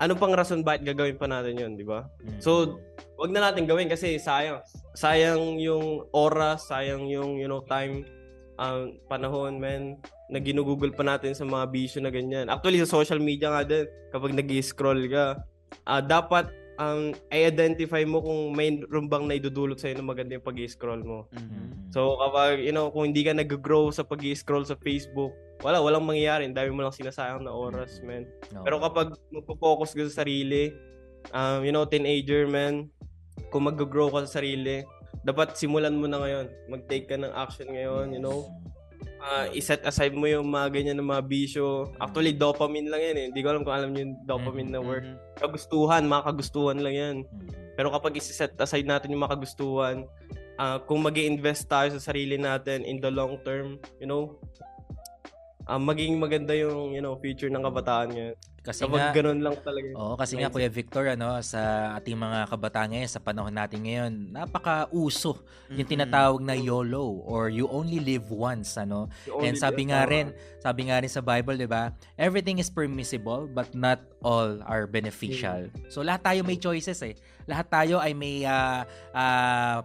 Ano pang rason bakit gagawin pa natin yun, di ba? So, wag na natin gawin kasi sayang. Sayang yung oras, sayang yung, you know, time, panahon, man, na ginugugol pa natin sa mga bisyo na ganyan. Actually, sa social media nga din, kapag nag-scroll ka, dapat i-identify mo kung may rumbang na idudulot sa'yo na maganda yung pag-scroll mo. So, kapag, you know, kung hindi ka nag-grow sa pag-scroll sa Facebook, walang mangyayari. Dami mo lang sinasayang na oras, man. No. Pero kapag magpo-focus ka sa sarili, you know, teenager, man, kung mag-grow ka sa sarili, dapat simulan mo na ngayon. Mag-take ka ng action ngayon, you know. I-set aside mo yung mga ganyan ng mga bisyo. Actually, dopamine lang yan eh. Hindi ko alam kung alam nyo yung dopamine na word. Kagustuhan, mga kagustuhan lang yan. Pero kapag i-set aside natin yung mga kagustuhan, kung mag-i-invest tayo sa sarili natin in the long term, you know, maging maganda yung, you know, future ng kabataan ngayon. Kasi kapag ganun lang talaga. Oo, kasi nga Kuya Victor, sa ating mga kabataan ngayon, sa panahon natin ngayon, napaka-uso yung tinatawag na YOLO or you only live once, ano? And sabi nga rin sa Bible, 'di ba? Everything is permissible but not all are beneficial. So lahat tayo may choices eh. Lahat tayo ay may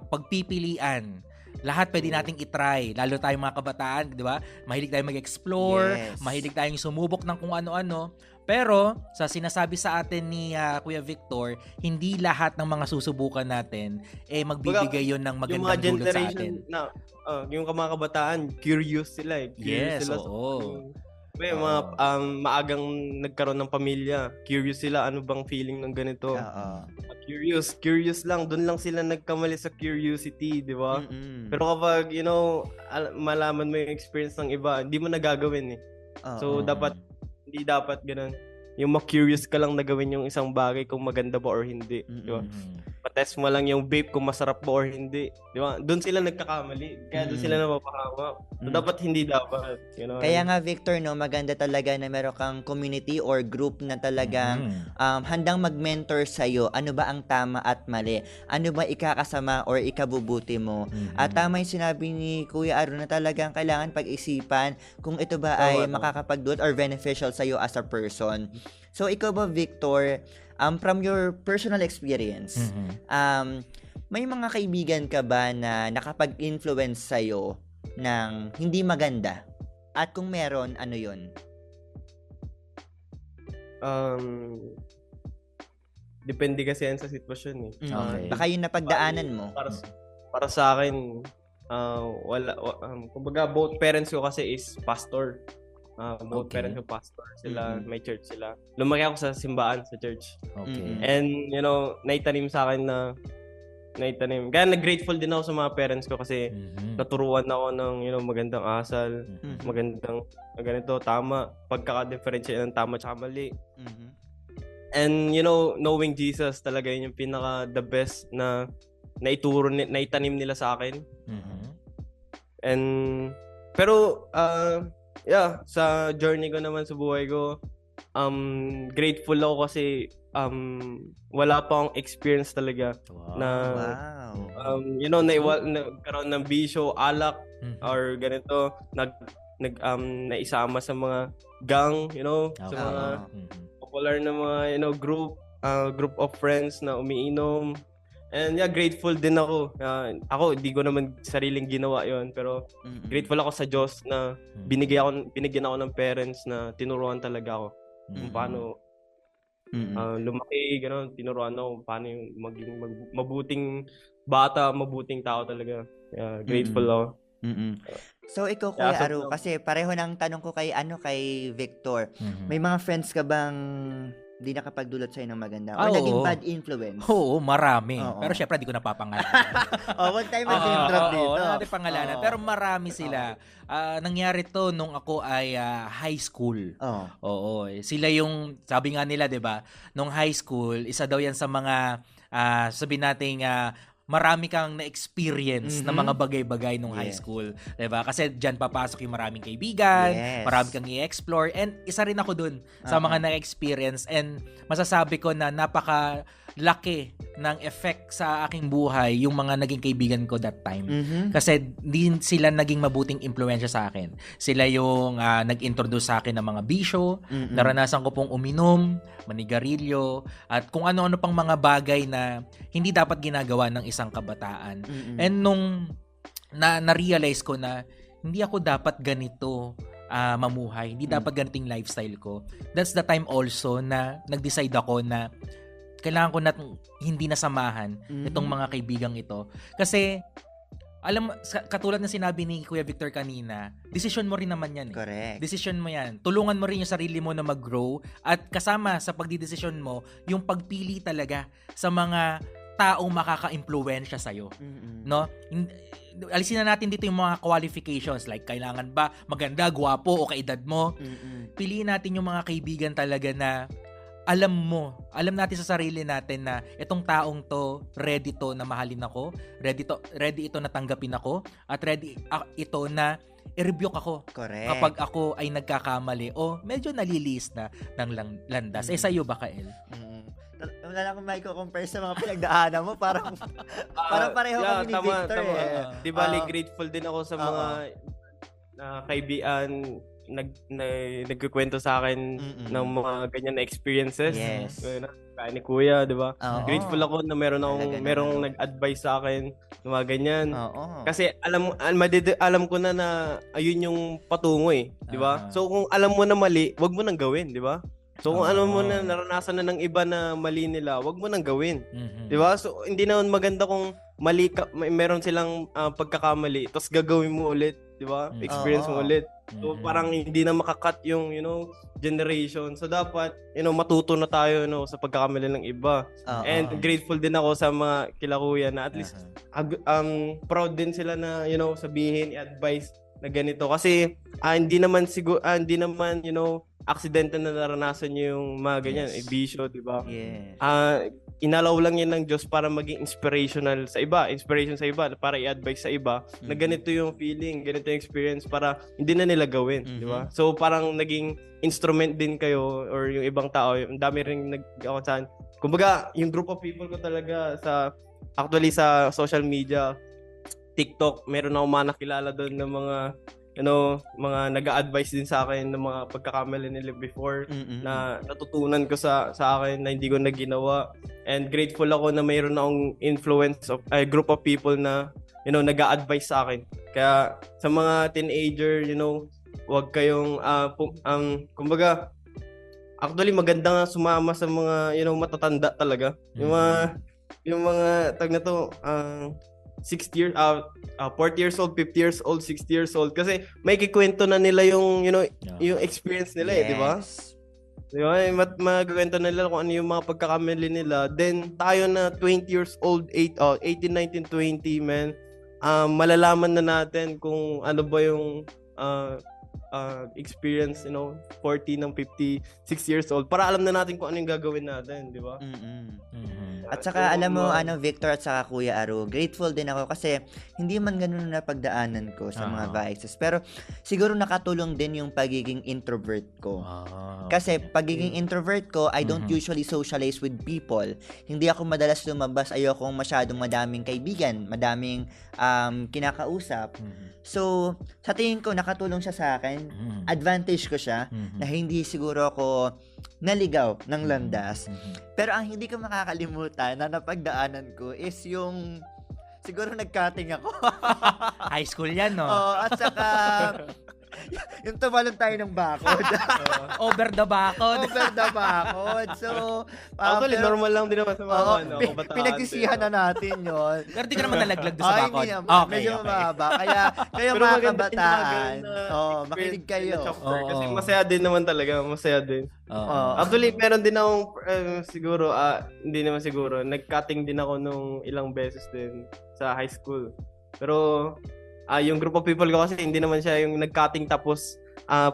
pagpipilian. Lahat pwede nating itry, lalo tayong mga kabataan, di ba? Mahilig tayong mag-explore, mahilig tayong sumubok ng kung ano-ano. Pero, sa sinasabi sa atin ni Kuya Victor, hindi lahat ng mga susubukan natin magbibigay yun ng magandang dulot sa atin. Yung mga kabataan, curious sila eh. Yes, sila oo. May mga maagang nagkaroon ng pamilya. Curious sila, ano bang feeling ng ganito? Curious lang. Doon lang sila nagkamali sa curiosity, di ba? Pero kapag, you know, malaman mo yung experience ng iba, hindi mo nagagawin eh. So, hindi dapat ganun. Yung ma-curious ka lang na gawin yung isang bagay kung maganda ba or hindi. Di ba? Patest mo lang yung vape kung masarap ba or hindi. Di ba? Doon sila nagkakamali. Kaya doon sila napapahamak. So, dapat hindi dapat. You know? Kaya nga, Victor, no, maganda talaga na meron kang community or group na talagang handang mag-mentor sa'yo. Ano ba ang tama at mali? Ano ba ikakasama or ikabubuti mo? At tama yung sinabi ni Kuya Aaron na talagang kailangan pag-isipan kung ito ba ay makakapagdulot or beneficial sa'yo as a person. So, ikaw ba, Victor, from your personal experience, may mga kaibigan ka ba na nakapag-influence sa'yo ng hindi maganda? At kung meron, ano yun? Depende kasi yan sa sitwasyon eh. Okay. Baka yun napagdaanan mo. Para sa akin, kumbaga both parents ko kasi is pastor. Both parents ko pastor sila, may church sila. Lumaki ako sa simbahan, sa church. Okay. And, you know, naitanim sa akin kaya nag-grateful din ako sa mga parents ko kasi naturuan ako ng, you know, magandang asal, magandang, ganito, tama, pagkaka-differentiate ng tama tsaka mali. And, you know, knowing Jesus talaga yun yung pinaka-the best na naitanim nila sa akin. And, pero, sa journey ko naman sa buhay ko, grateful ako kasi wala pa akong experience talaga you know, nagkaroon ng bisyo, alak, or ganito, naisama sa mga gang, you know, sa mga popular na mga, you know, group of friends na umiinom. And grateful din ako. Ako, hindi ko naman sariling ginawa yon, pero grateful ako sa Diyos na binigyan ako ng parents na tinuruan talaga ako kung paano lumaki, gano'n. Tinuruan ako kung paano yung maging mabuting bata, mabuting tao talaga. Grateful ako. So ikaw Kuya Aru, kasi pareho ng tanong ko kay Victor. May mga friends ka bang di nakapagdulot sa'yo ng maganda? Or naging bad influence? Oo, marami. Pero syempre, di ko napapangalanan. Huwag tayo mag-drop dito. Wala natin pangalanan. Pero marami sila. Nangyari to nung ako ay high school. Oo. Sila yung, sabi nga nila, di ba? Nung high school, isa daw yan sa mga, sabihin nating, marami kang na-experience na mga bagay-bagay nung high school. Diba? Kasi dyan papasok yung maraming kaibigan, marami kang i-explore, and isa rin ako dun sa mga na-experience, and masasabi ko na napaka-laki ng effect sa aking buhay yung mga naging kaibigan ko that time. Kasi di sila naging mabuting impluwensya sa akin. Sila yung nag-introduce sa akin ng mga bisyo, naranasan ko pong uminom, manigarilyo, at kung ano-ano pang mga bagay na hindi dapat ginagawa ng isang kabataan. And nung na-realize ko na hindi ako dapat ganito mamuhay, hindi dapat ganitong lifestyle ko, that's the time also na nag-decide ako na kailangan ko na hindi nasamahan itong mga kaibigang ito. Kasi alam, katulad na sinabi ni Kuya Victor kanina, decision mo rin naman yan. Correct. Decision mo yan. Tulungan mo rin yung sarili mo na mag-grow, at kasama sa pagdidesisyon mo, yung pagpili talaga sa mga taong makaka-impluwensya sa'yo. No? Alisin na natin dito yung mga qualifications, like kailangan ba maganda, gwapo, o kaedad mo. Piliin natin yung mga kaibigan talaga na alam natin sa sarili natin na itong taong to, ready to na mahalin ako, ready ito na tanggapin ako, at ready ito na i-rebuke ako. Correct. Kapag ako ay nagkakamali o medyo nalilis na ng landas. Sa'yo ba, Kael? Wala lang kung may compare sa mga pinagdaanan mo, parang pareho kami ni Victor. Di ba, grateful din ako sa mga kaibigan nagkukwento sa akin ng mga ganyan na experiences. Yes. Kaya ni Kuya, di ba? Grateful ako na merong nag-advise sa akin ng mga ganyan. Kasi alam ko na ayun yung patungo di ba? So kung alam mo na mali, wag mo nang gawin, di ba? So kung alam mo na naranasan na ng iba na mali nila, wag mo nang gawin. Di ba? So hindi naman maganda kung mali ka, meron silang pagkakamali, tapos gagawin mo ulit, di ba? Experience mo ulit. So parang hindi na makakat yung generation. So dapat matuto na tayo sa pagkakamali ng iba. And grateful din ako sa mga kila Kuya na at least proud din sila na sabihin, i-advise na ganito kasi hindi naman aksidente na naranasan niyo yung mga ganyan, bisyo, di ba? Inalaw lang yan ng Diyos para maging inspiration sa iba para i-advise sa iba na ganito yung feeling, ganito yung experience para hindi na nila gawin, di ba? So parang naging instrument din kayo or yung ibang tao, ang dami rin kumbaga yung group of people ko talaga actually sa social media, TikTok, meron akong mga nakilala doon ng mga mga nag-a-advise din sa akin ng mga pagkakamali nila before na natutunan ko sa akin na hindi ko na ginawa. And grateful ako na mayroon akong influence of a group of people na nag-a-advise sa akin. Kaya sa mga teenager, wag kayong kumbaga actually maganda nga sumama sa mga matatanda talaga. Yung mga tag na to 4 years old, 50 years old, 60 years old kasi may kikwento na nila yung yung experience nila di ba? Di ba? Magkwento nila kung ano yung mga pagkakamali nila. Then tayo na 20 years old, 18, 19, 20, man, malalaman na natin kung ano ba yung experience, 40 ng 56 years old para alam na natin kung ano yung gagawin natin, di ba? At saka alam mo Victor at saka Kuya Aru, grateful din ako kasi hindi man ganun na pagdaanan ko sa mga vices, pero siguro nakatulong din yung pagiging introvert ko. Kasi pagiging introvert ko, I don't usually socialize with people. Hindi ako madalas lumabas, ayokong masyadong madaming kaibigan, madaming kinakausap. So, sa tingin ko nakatulong siya sa akin. Advantage ko siya na hindi siguro ako naligaw ng landas. Pero ang hindi ko makakalimutan na napagdaanan ko is yung siguro nag-cutting ako. High school yan, no? At saka Yung tumalon tayo ng bakod. Over the bakod. Over the bakod. So, Actually, pero- normal lang din naman sa mga Oo, kabataan. pinagsisihan na natin yun. Pero di ka naman nalaglag doon sa Ay, bakod. hindi naman. Medyo Okay. mababa. Kaya Pero mga maganda yung mga kabataan, ganun na makinig kayo. experience na chopper. Kasi Oo. masaya din naman talaga. Masaya din. Oo. Actually, meron din akong, siguro, hindi naman siguro, nag-cutting din ako nung ilang beses din sa high school. Pero, yung group of people ko kasi, hindi naman siya yung nag-cutting tapos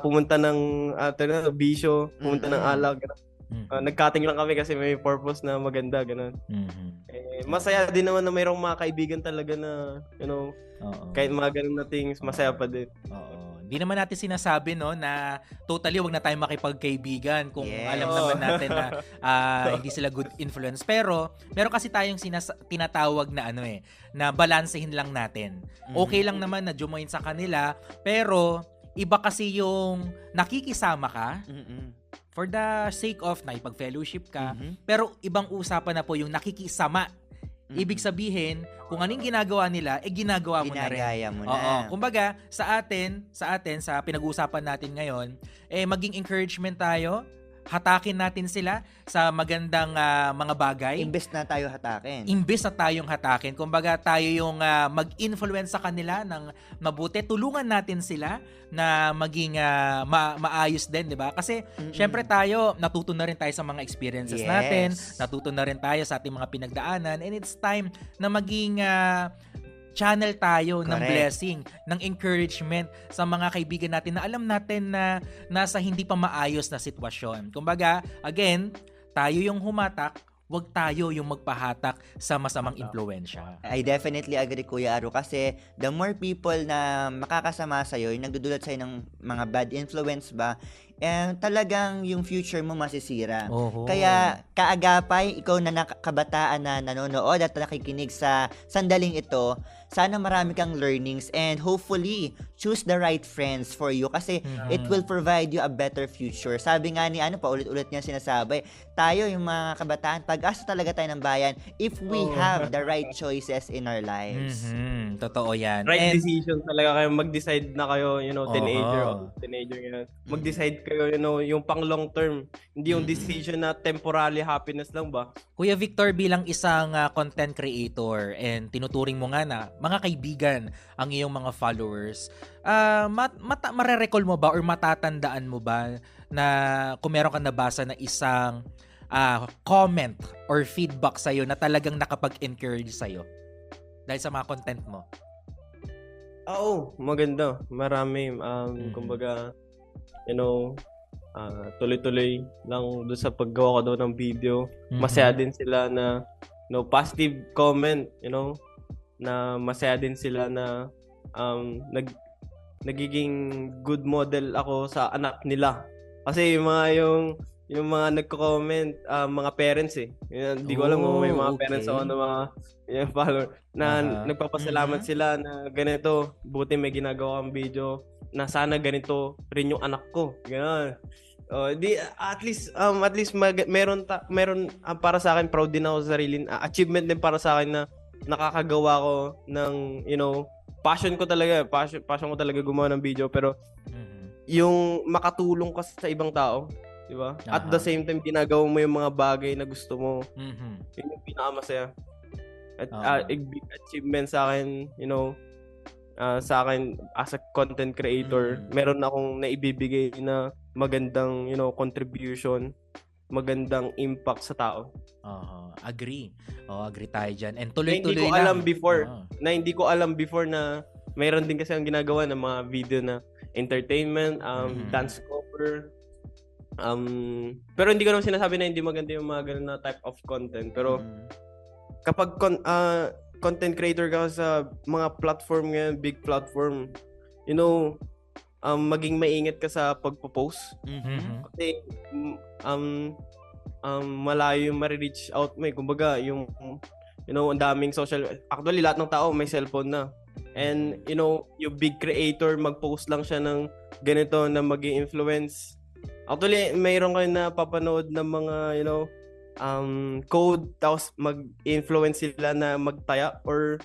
pumunta ng bisyo, pumunta ng alak. Nag-cutting lang kami kasi may purpose na maganda, ganun. Masaya din naman na mayroong mga kaibigan talaga na, Oo. kahit mga ganun na things, masaya pa din. Oo. Hindi naman natin sinasabi no na totally wag na tayong makipagkaibigan kung alam naman natin na hindi sila good influence. Pero meron kasi tayong tinatawag na na balansehin lang natin. Okay lang naman na join sa kanila, pero iba kasi yung nakikisama ka for the sake of nakipag-fellowship ka, pero ibang usapan na po yung nakikisama. Ibig sabihin, kung anong ginagawa nila, ginagawa mo na rin. Ginagaya mo na. Oo. Kumbaga, sa atin, sa pinag-uusapan natin ngayon, maging encouragement tayo, hatakin natin sila sa magandang mga bagay. Imbes na tayo hatakin. Imbes na tayong hatakin. Kumbaga, tayo yung mag-influence sa kanila ng mabuti. Tulungan natin sila na maging maayos din, di ba? Kasi, syempre tayo, natuto na rin tayo sa mga experiences natin. Natuto na rin tayo sa ating mga pinagdaanan. And it's time na maging channel tayo ng blessing, ng encouragement sa mga kaibigan natin na alam natin na nasa hindi pa maayos na sitwasyon. Kumbaga, again, tayo yung humatak, wag tayo yung magpahatak sa masamang impluwensya. I definitely agree, Kuya Aro, kasi the more people na makakasama sa'yo, yung nagdudulot sa'yo ng mga bad influence ba, talagang yung future mo masisira. Oho. Kaya, kaagapay, ikaw na kabataan na nanonood at nakikinig sa sandaling ito, sana marami kang learnings and hopefully, choose the right friends for you kasi it will provide you a better future. Sabi nga ni paulit-ulit niya sinasabi, tayo yung mga kabataan, pag-asa talaga tayo ng bayan if we have the right choices in our lives. Totoo yan. Right decision talaga kayo. Mag-decide na kayo, teenager yan. Mag-decide kayo, yung pang long term. Hindi yung decision na temporary happiness lang ba? Kuya Victor, bilang isang content creator and tinuturing mo nga na mga kaibigan ang iyong mga followers, marerecall mo ba or matatandaan mo ba na kung meron kang nabasa na isang comment or feedback sa'yo na talagang nakapag-encourage sa'yo dahil sa mga content mo? Oo, maganda. Marami. Kumbaga, tuloy-tuloy lang doon sa paggawa ko doon ng video. Masaya din sila na positive comment, na masaya din sila na nagiging good model ako sa anak nila. Kasi yung mga nagko-comment, mga parents Hindi ko alam kung may mga parents ako na mga follower na nagpapasalamat sila na ganito, buti may ginagawa kang video na sana ganito rin yung anak ko. Ganun. At least meron para sa akin, proud din ako sa sarili. Achievement din para sa akin na nakakagawa ko ng passion ko talaga gumawa ng video, pero yung makatulong ka sa ibang tao, di ba? At the same time ginagawa mo yung mga bagay na gusto mo. Yun yung pinakamasaya. At big achievement sa akin, sa akin as a content creator, meron akong naibibigay na magandang, contribution, magandang impact sa tao. Agree. Agree tayo dyan. And tuloy-tuloy hindi ko alam before na mayroon din kasi ang ginagawa ng mga video na entertainment, dance cover. Pero hindi ko naman sinasabi na hindi maganda yung mga ganun na type of content. Pero kapag content creator ka sa mga platform ngayon, big platform, maging maingat ka sa pagpo-post. Kasi malayo yung ma-reach out mo. Kumbaga, ang daming social... Actually, lahat ng tao may cellphone na. And, yung big creator, mag-post lang siya ng ganito na maging influence. Actually, mayroon kayo na papanood ng mga, code, tapos mag-influence sila na magtaya or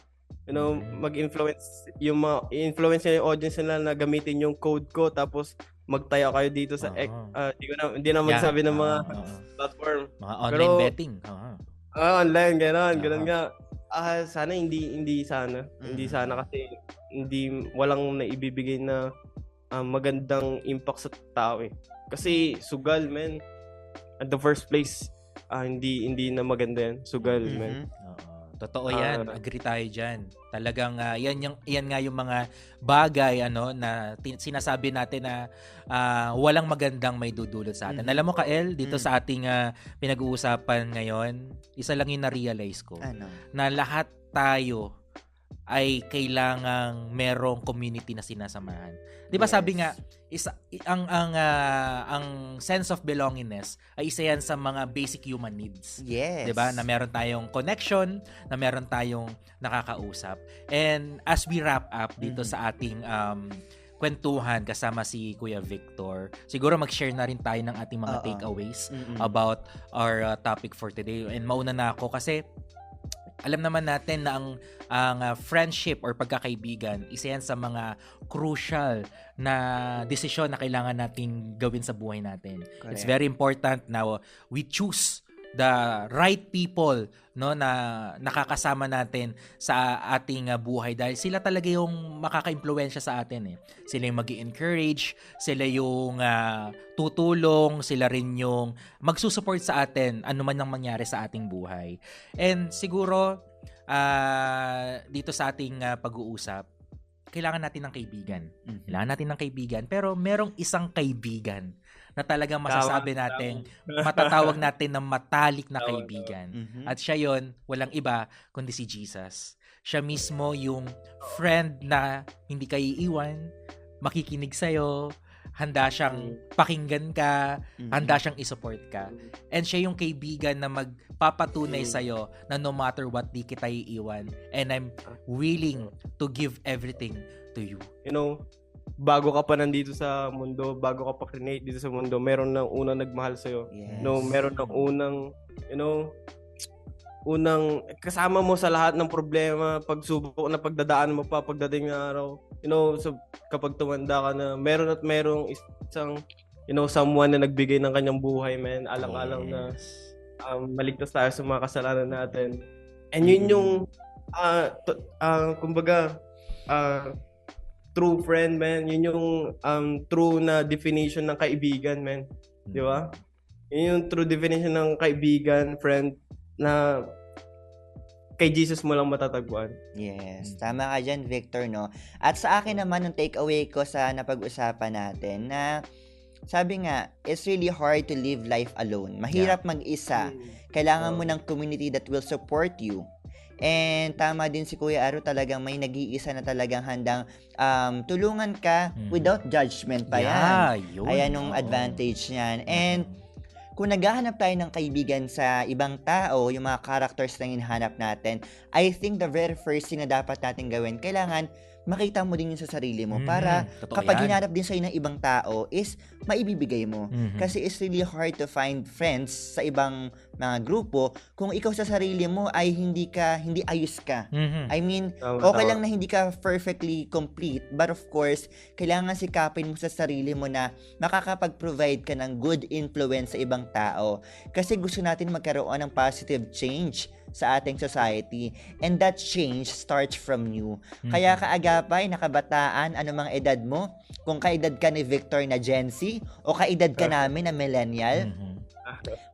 you know, mag-influence yung i-influence niya yung audience nila na gamitin yung code ko, tapos magtayo kayo dito sa hindi na magsabi ng mga platform. Mga online betting. Online, gano'n nga. Sana hindi sana. Hindi sana kasi walang naibibigay na magandang impact sa tao eh. Kasi sugal, man. At the first place, hindi na maganda yan. Sugal, man. Totoo yan. Agree tayo dyan. Talagang yan nga yung mga bagay na sinasabi natin na walang magandang may dudulot sa atin. Alam mo, Kael, dito sa ating pinag-uusapan ngayon, isa lang yung na-realize ko. Na lahat tayo ay kailangang merong community na sinasamahan. 'Di ba sabi nga ang sense of belongingness ay isa yan sa mga basic human needs. Yes. 'Di ba? Na meron tayong connection, na meron tayong nakakausap. And as we wrap up dito sa ating kwentuhan kasama si Kuya Victor, siguro mag-share na rin tayo ng ating mga takeaways about our topic for today. And mauna na ako kasi alam naman natin na ang friendship or pagkakaibigan, isa yan sa mga crucial na desisyon na kailangan nating gawin sa buhay natin. Correct. It's very important na we choose the right people na nakakasama natin sa ating buhay dahil sila talaga yung makaka-impluwensya sa atin eh. Sila yung magi-encourage, sila yung tutulong, sila rin yung magsusupport sa atin anuman ang mangyari sa ating buhay. And siguro dito sa ating pag-uusap, kailangan natin ng kaibigan. Kailangan natin ng kaibigan, pero merong isang kaibigan na talagang masasabi natin, matatawag natin ng matalik na kaibigan. At siya yon, walang iba kundi si Jesus. Siya mismo yung friend na hindi ka iiwan, makikinig sa'yo, handa siyang pakinggan ka, handa siyang isupport ka. And siya yung kaibigan na magpapatunay sa'yo na no matter what, di kita iiwan. And I'm willing to give everything to you. You know, bago ka pa nandito sa mundo, bago ka pa create dito sa mundo, meron nang unang nagmahal sa'yo. Yes. No, meron nang unang kasama mo sa lahat ng problema, pagsubok na pagdadaan mo pa pagdating ng araw. So kapag tumanda ka na, merong isang someone na nagbigay ng kanyang buhay, man. Alang-alang na maligtas tayo sa mga kasalanan natin. And yun yung kumbaga true friend, man. Yun yung true na definition ng kaibigan, man. Di ba? Yun yung true definition ng kaibigan, friend, na kay Jesus mo lang matatagpuan. Yes. Tama ka dyan, Victor, no? At sa akin naman, yung takeaway ko sa napag-usapan natin na sabi nga, it's really hard to live life alone. Mahirap mag-isa. Kailangan mo ng community that will support you. And tama din si Kuya Aro, talagang may nag-iisa na talagang handang tulungan ka without judgment pa yan. Yun. Ayan yung advantage niyan. And kung naghahanap tayo ng kaibigan sa ibang tao, yung mga characters na hinahanap natin, I think the very first thing na dapat natin gawin, kailangan makita mo din yun sa sarili mo para kapag hinanap din sa'yo ng ibang tao is maibibigay mo. Kasi it's really hard to find friends sa ibang mga grupo kung ikaw sa sarili mo ay hindi ayos ka. I mean, okay lang na hindi ka perfectly complete, but of course, kailangan sikapin mo sa sarili mo na makakapag-provide ka ng good influence sa ibang tao. Kasi gusto natin magkaroon ng positive change sa ating society, and that change starts from you. Kaya kaagapay, nakabataan, ano mga edad mo, kung kaedad ka ni Victor na Gen Z o kaedad ka namin na millennial,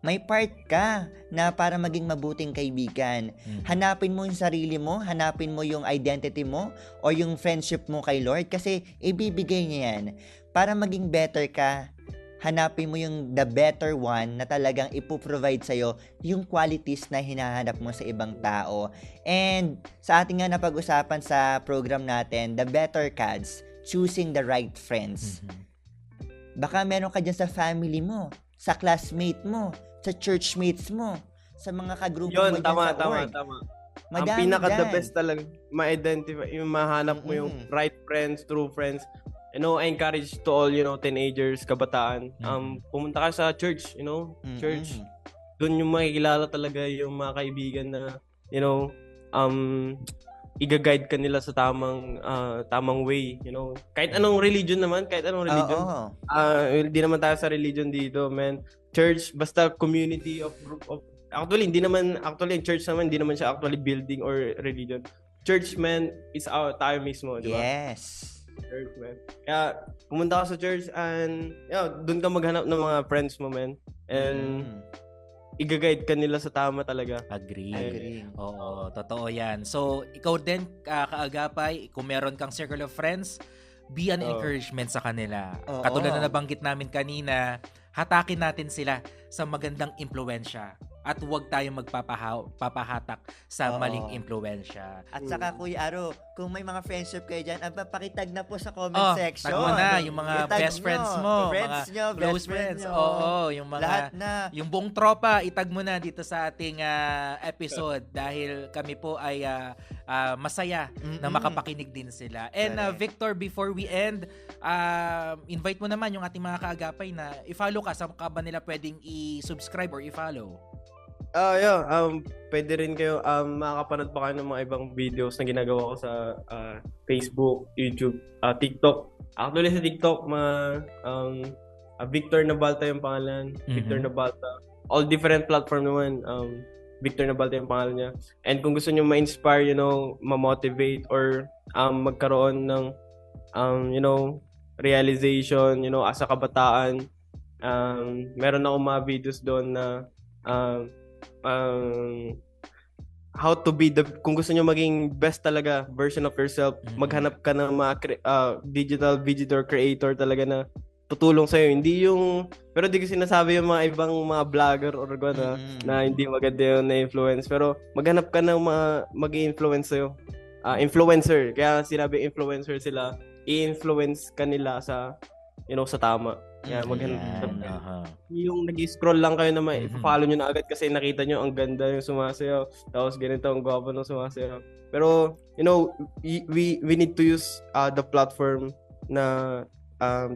may part ka na para maging mabuting kaibigan. Hanapin mo yung sarili mo, hanapin mo yung identity mo o yung friendship mo kay Lord kasi ibibigay niya yan. Para maging better ka, hanapin mo yung the better one na talagang ipoprovide sa'yo yung qualities na hinahanap mo sa ibang tao. And sa ating nga napag-usapan sa program natin, the better Kads, choosing the right friends. Baka meron ka dyan sa family mo, sa classmate mo, sa churchmates mo, sa mga kagrupo mo dyan sa work. Tama. Madami ang pinaka-the dyan. best talaga, ma-identify, yung mahanap mo yung right friends, true friends. I encourage to all, teenagers, kabataan, pumunta ka sa church, church. Doon yung makikilala talaga yung mga kaibigan na, iga-guide ka nila sa tamang way, you know. Kahit anong religion naman, hindi naman tayo sa religion dito, man. Church, basta community of group of actually church naman hindi naman siya actually building or religion. Church, man, is tayo mismo, di ba? Yes. Church, man. Kaya pumunta ka sa church and doon ka maghanap ng mga friends mo, man. And iga-guide ka nila sa tama talaga. Agree. Oo, totoo yan. So, ikaw din, kaagapay, kung meron kang circle of friends, be an encouragement sa kanila. Katulad na nabanggit namin kanina, hatakin natin sila sa magandang impluwensya at huwag tayong magpapahatak sa maling impluwensya. At saka Kuya Aro, kung may mga friendship kayo dyan, pakitag na po sa comment section. Tag mo na yung mga best friends mo, mga close friends. Oo, yung mga lahat na. Yung buong tropa, itag mo na dito sa ating episode dahil kami po ay masaya na makapakinig din sila. And Victor, before we end, invite mo naman yung ating mga kaagapay na i-follow ka. Saan ka ba nila pwedeng i-subscribe or i-follow? Pwede rin kayo makakapanood pa kayo ng mga ibang videos na ginagawa ko sa Facebook, YouTube, TikTok. Actually sa TikTok, Victor Nabalta yung pangalan. Victor Nabalta. All different platform naman. Victor Nabalta yung pangalan niya. And kung gusto niyo ma-inspire, you know, ma-motivate or magkaroon ng realization, you know, as a kabataan, meron akong mga videos doon na how to be kung gusto nyo maging best talaga version of yourself, maghanap ka ng mga digital visitor creator talaga na tutulong sa'yo. Hindi yung, pero di ko sinasabi yung mga ibang mga vlogger or gano'n na hindi maganda yung na-influence. Pero maghanap ka ng mga mag-i-influence sa'yo. Influencer. Kaya sinabi influencer sila, i-influence kanila sa, you know, sa tama. Yeah, yung nag-scroll lang kayo na follow nyo na agad kasi nakita nyo ang ganda yung sumasayaw, tapos ganito ang gwapo ng sumasayaw. Pero you know, we need to use the platform na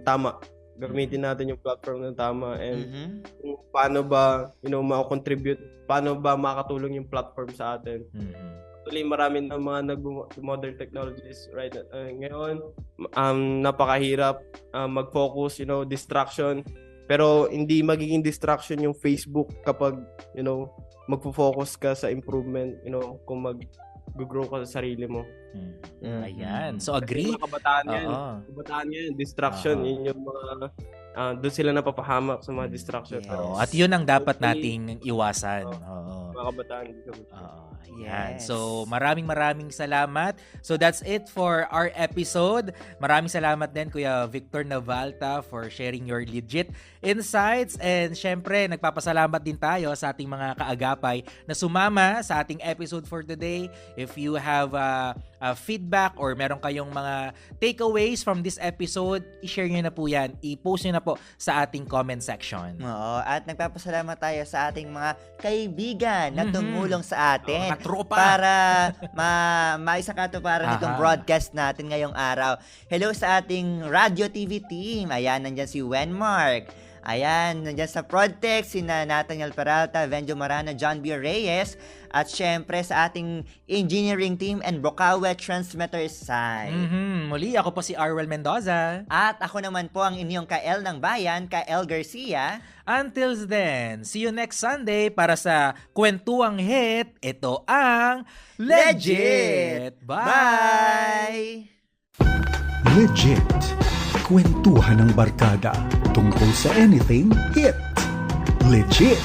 tama. Gamitin natin yung platform na tama and paano ba, you know, ma-contribute, paano ba makatulong yung platform sa atin. Actually, marami ng mga modern technologies right ngayon. Napakahirap mag-focus, you know, distraction. Pero hindi magiging distraction yung Facebook kapag, you know, magfo-focus ka sa improvement, you know, kung mag-grow ka sa sarili mo. Ayan. So, agree? Mga kabataan yan. Distraction. Yun yung mga doon sila napapahamak sa mga distraction. At yun ang dapat nating iwasan. Mga kabataan. Ayan. So, maraming salamat. So, that's it for our episode. Maraming salamat din, Kuya Victor Nabalta, for sharing your legit insights. And syempre, nagpapasalamat din tayo sa ating mga kaagapay na sumama sa ating episode for today. If you have feedback or meron kayong mga takeaways from this episode, i-share nyo na po yan. I-post nyo na po sa ating comment section. Oo, at nagpapasalamat tayo sa ating mga kaibigan na tumulong sa atin para maisakatuparan itong broadcast natin ngayong araw. Hello sa ating Radio TV team. Ayan, nandyan si Wenmark. Ayan, nandyan sa Prodtech, sina Nathaniel Peralta, Venjo Marana, John B. Reyes, at syempre sa ating engineering team and Bocaue Transmitter side. Muli, ako po si Arwel Mendoza. At ako naman po ang inyong Kael ng Bayan, Kael Garcia. Until then, see you next Sunday para sa Kwentuang Hit. Ito ang Legit! Bye! Legit. Kwentuhan ng barkada tungkol sa anything hit. Legit!